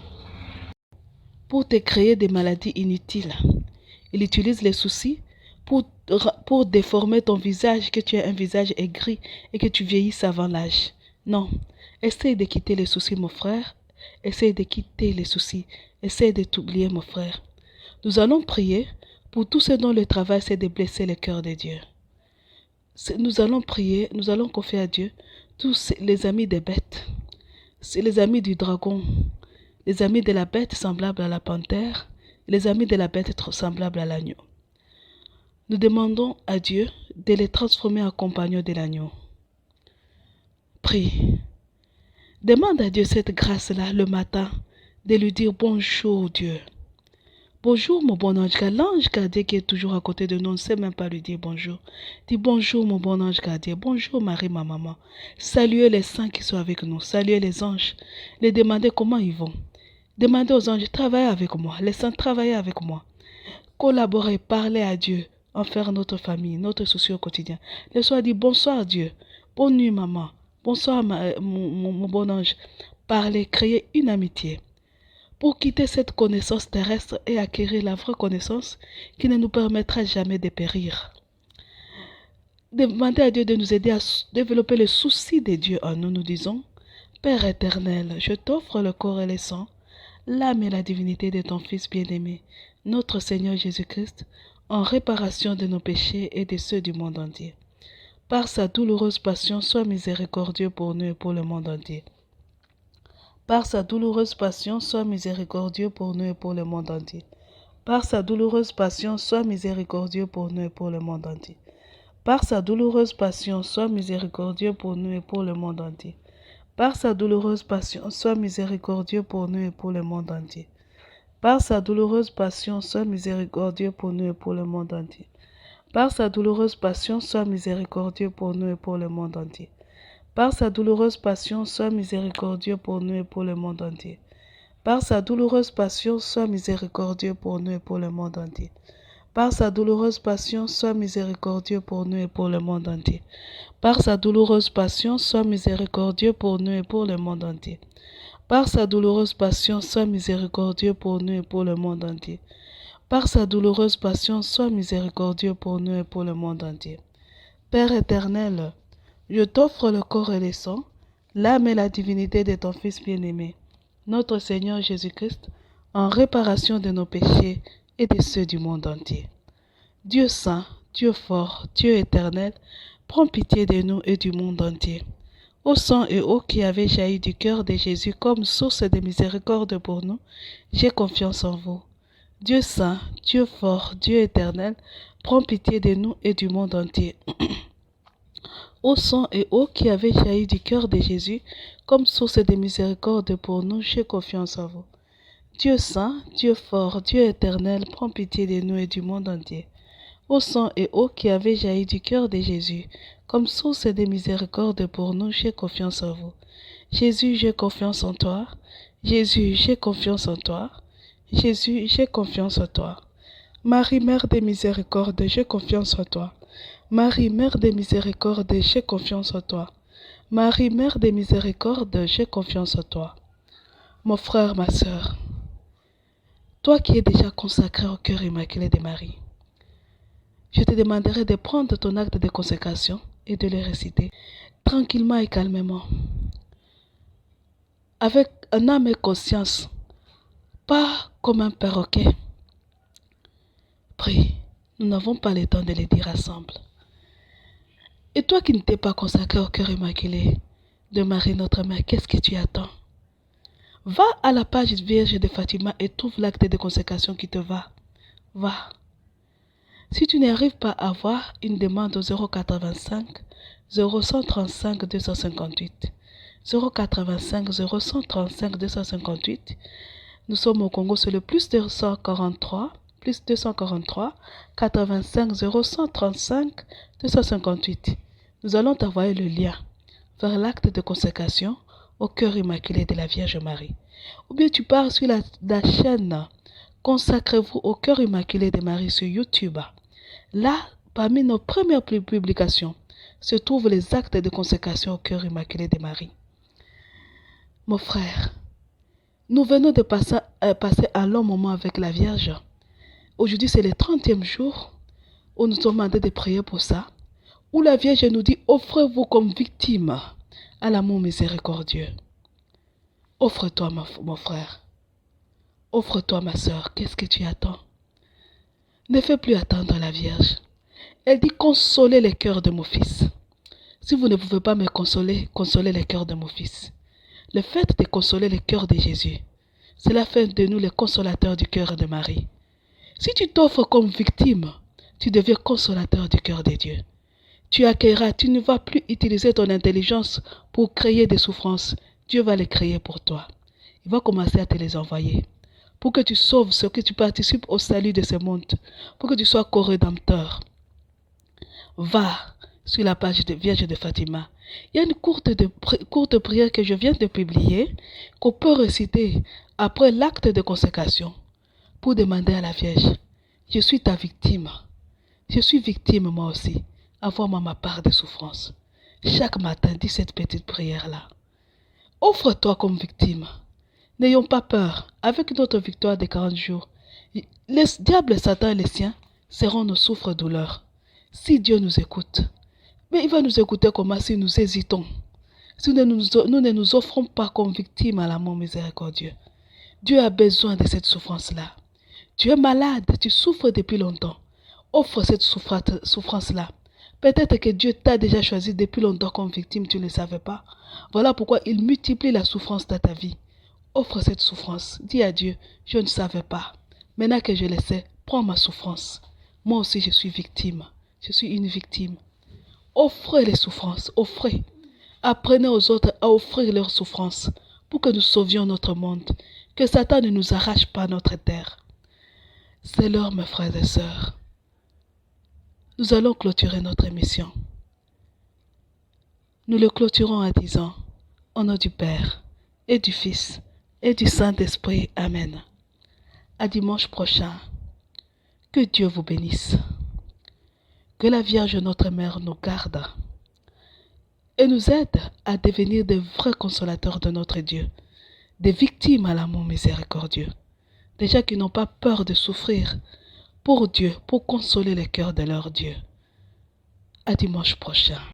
Speaker 1: pour te créer des maladies inutiles. Il utilise les soucis pour déformer ton visage, que tu aies un visage aigri et que tu vieillisses avant l'âge. Non. Essaye de quitter les soucis, mon frère. Essaye de quitter les soucis. Essaye de t'oublier, mon frère. Nous allons prier pour tous ceux dont le travail c'est de blesser le cœur de Dieu. Nous allons prier, nous allons confier à Dieu tous les amis des bêtes. C'est les amis du dragon, les amis de la bête semblables à la panthère, les amis de la bête semblables à l'agneau. Nous demandons à Dieu de les transformer en compagnons de l'agneau. Prie. Demande à Dieu cette grâce-là le matin, de lui dire bonjour Dieu. Bonjour mon bon ange gardien. L'ange gardien qui est toujours à côté de nous, on ne sait même pas lui dire bonjour. Dis bonjour mon bon ange gardien. Bonjour Marie, ma maman. Saluez les saints qui sont avec nous. Saluez les anges. Les demandez comment ils vont. Demandez aux anges, travaillez avec moi. Les saints, travaillez avec moi. Collaborez, parlez à Dieu. En faire notre famille, notre souci au quotidien. Le soir, dit bonsoir Dieu. Bonne nuit maman. Bonsoir mon bon ange. Parlez, créez une amitié. pour quitter cette connaissance terrestre et acquérir la vraie connaissance qui ne nous permettra jamais de périr. Demandez à Dieu de nous aider à développer le souci de Dieu en nous. Nous disons, Père éternel, je t'offre le corps et le sang, l'âme et la divinité de ton Fils bien-aimé, notre Seigneur Jésus-Christ, en réparation de nos péchés et de ceux du monde entier. Par sa douloureuse passion, sois miséricordieux pour nous et pour le monde entier. Par sa douloureuse passion, sois miséricordieux pour nous et pour le monde entier. Par sa douloureuse passion, sois miséricordieux pour nous et pour le monde entier. Par sa douloureuse passion, sois miséricordieux pour nous et pour le monde entier. Par sa douloureuse passion, sois miséricordieux pour nous et pour le monde entier. Par sa douloureuse passion, sois miséricordieux pour nous et pour le monde entier. Par sa douloureuse passion, sois miséricordieux pour nous et pour le monde entier. Par sa douloureuse passion, sois miséricordieux pour nous et pour le monde entier. Par sa douloureuse passion, sois miséricordieux pour nous et pour le monde entier. Par sa douloureuse passion, sois miséricordieux pour nous et pour le monde entier. Par sa douloureuse passion, sois miséricordieux pour nous et pour le monde entier. Par sa douloureuse passion, sois miséricordieux pour nous et pour le monde entier. Par sa douloureuse passion, sois miséricordieux pour nous et pour le monde entier. Père éternel, je t'offre le corps et le sang, l'âme et la divinité de ton Fils bien-aimé, notre Seigneur Jésus-Christ, en réparation de nos péchés et de ceux du monde entier. Dieu saint, Dieu fort, Dieu éternel, prends pitié de nous et du monde entier. Ô sang et eau qui avait jailli du cœur de Jésus comme source de miséricorde pour nous, j'ai confiance en vous. Dieu saint, Dieu fort, Dieu éternel, prends pitié de nous et du monde entier. Ô sang et eau qui avait jailli du cœur de Jésus comme source de miséricorde pour nous, j'ai confiance en vous. Dieu saint, Dieu fort, Dieu éternel, prends pitié de nous et du monde entier. Ô sang et eau qui avait jailli du cœur de Jésus, comme source de miséricorde pour nous, j'ai confiance en vous. Jésus, j'ai confiance en toi. Jésus, j'ai confiance en toi. Jésus, j'ai confiance en toi. Marie, Mère de miséricorde, j'ai confiance en toi. Marie, Mère de miséricorde, j'ai confiance en toi. Marie, Mère de miséricorde, j'ai confiance en toi. Mon frère, ma sœur, toi qui es déjà consacré au cœur immaculé de Marie, je te demanderai de prendre ton acte de consécration et de le réciter tranquillement et calmement, avec un âme et conscience, pas comme un perroquet. Prie, nous n'avons pas le temps de le dire ensemble. Et toi qui ne t'es pas consacré au cœur immaculé de Marie notre Mère, qu'est-ce que tu attends? Va à la page Vierge de Fatima et trouve l'acte de consécration qui te va. Va. Si tu n'arrives pas à avoir une demande au 085 0135 258, 085 0135 258, nous sommes au Congo, c'est le plus 243 85 0135 258. Nous allons t'envoyer le lien vers l'acte de consécration au cœur immaculé de la Vierge Marie. Ou bien tu pars sur la chaîne Consacrez-vous au cœur immaculé de Marie sur YouTube. Là, parmi nos premières publications, se trouvent les actes de consécration au cœur immaculé de Marie. Mon frère, nous venons de passer un long moment avec la Vierge. Aujourd'hui, c'est le 30e jour où nous sommes demandés de prier pour ça, où la Vierge nous dit, offrez-vous comme victime à l'amour miséricordieux. Offre-toi, mon frère. Offre-toi, ma soeur. Qu'est-ce que tu attends? Ne fais plus attendre la Vierge. Elle dit, consolez le cœur de mon fils. Si vous ne pouvez pas me consoler, consolez le cœur de mon fils. Le fait de consoler le cœur de Jésus, cela fait de nous les consolateurs du cœur de Marie. Si tu t'offres comme victime, tu deviens consolateur du cœur de Dieu. Tu accueilleras, tu ne vas plus utiliser ton intelligence pour créer des souffrances. Dieu va les créer pour toi. Il va commencer à te les envoyer. Pour que tu sauves ce que tu participes au salut de ce monde. Pour que tu sois co-rédempteur. Va sur la page de Vierge de Fatima. Il y a une courte prière que je viens de publier qu'on peut réciter après l'acte de consécration pour demander à la Vierge, je suis ta victime. Je suis victime moi aussi. Avoir ma part de souffrance. Chaque matin, dis cette petite prière-là. Offre-toi comme victime. N'ayons pas peur. Avec notre victoire des 40 jours, les diables, Satan et les siens seront nos souffres-douleurs. Si Dieu nous écoute, mais il va nous écouter comment si nous hésitons, si nous ne nous offrons pas comme victimes à l'amour miséricordieux. Dieu a besoin de cette souffrance-là. Tu es malade, tu souffres depuis longtemps. Offre cette souffrance-là. Peut-être que Dieu t'a déjà choisi depuis longtemps comme victime, tu ne le savais pas. Voilà pourquoi il multiplie la souffrance dans ta vie. Offre cette souffrance. Dis à Dieu, je ne savais pas. Maintenant que je le sais, prends ma souffrance. Moi aussi, je suis victime. Je suis une victime. Offrez les souffrances, offrez. Apprenez aux autres à offrir leurs souffrances pour que nous sauvions notre monde. Que Satan ne nous arrache pas notre terre. C'est l'heure, mes frères et sœurs. Nous allons clôturer notre émission. Nous le clôturons en disant, au nom du Père et du Fils et du Saint-Esprit. Amen. À dimanche prochain. Que Dieu vous bénisse. Que la Vierge notre Mère nous garde et nous aide à devenir des vrais consolateurs de notre Dieu, des victimes à l'amour miséricordieux, des gens qui n'ont pas peur de souffrir pour Dieu, pour consoler les cœurs de leur Dieu. À dimanche prochain.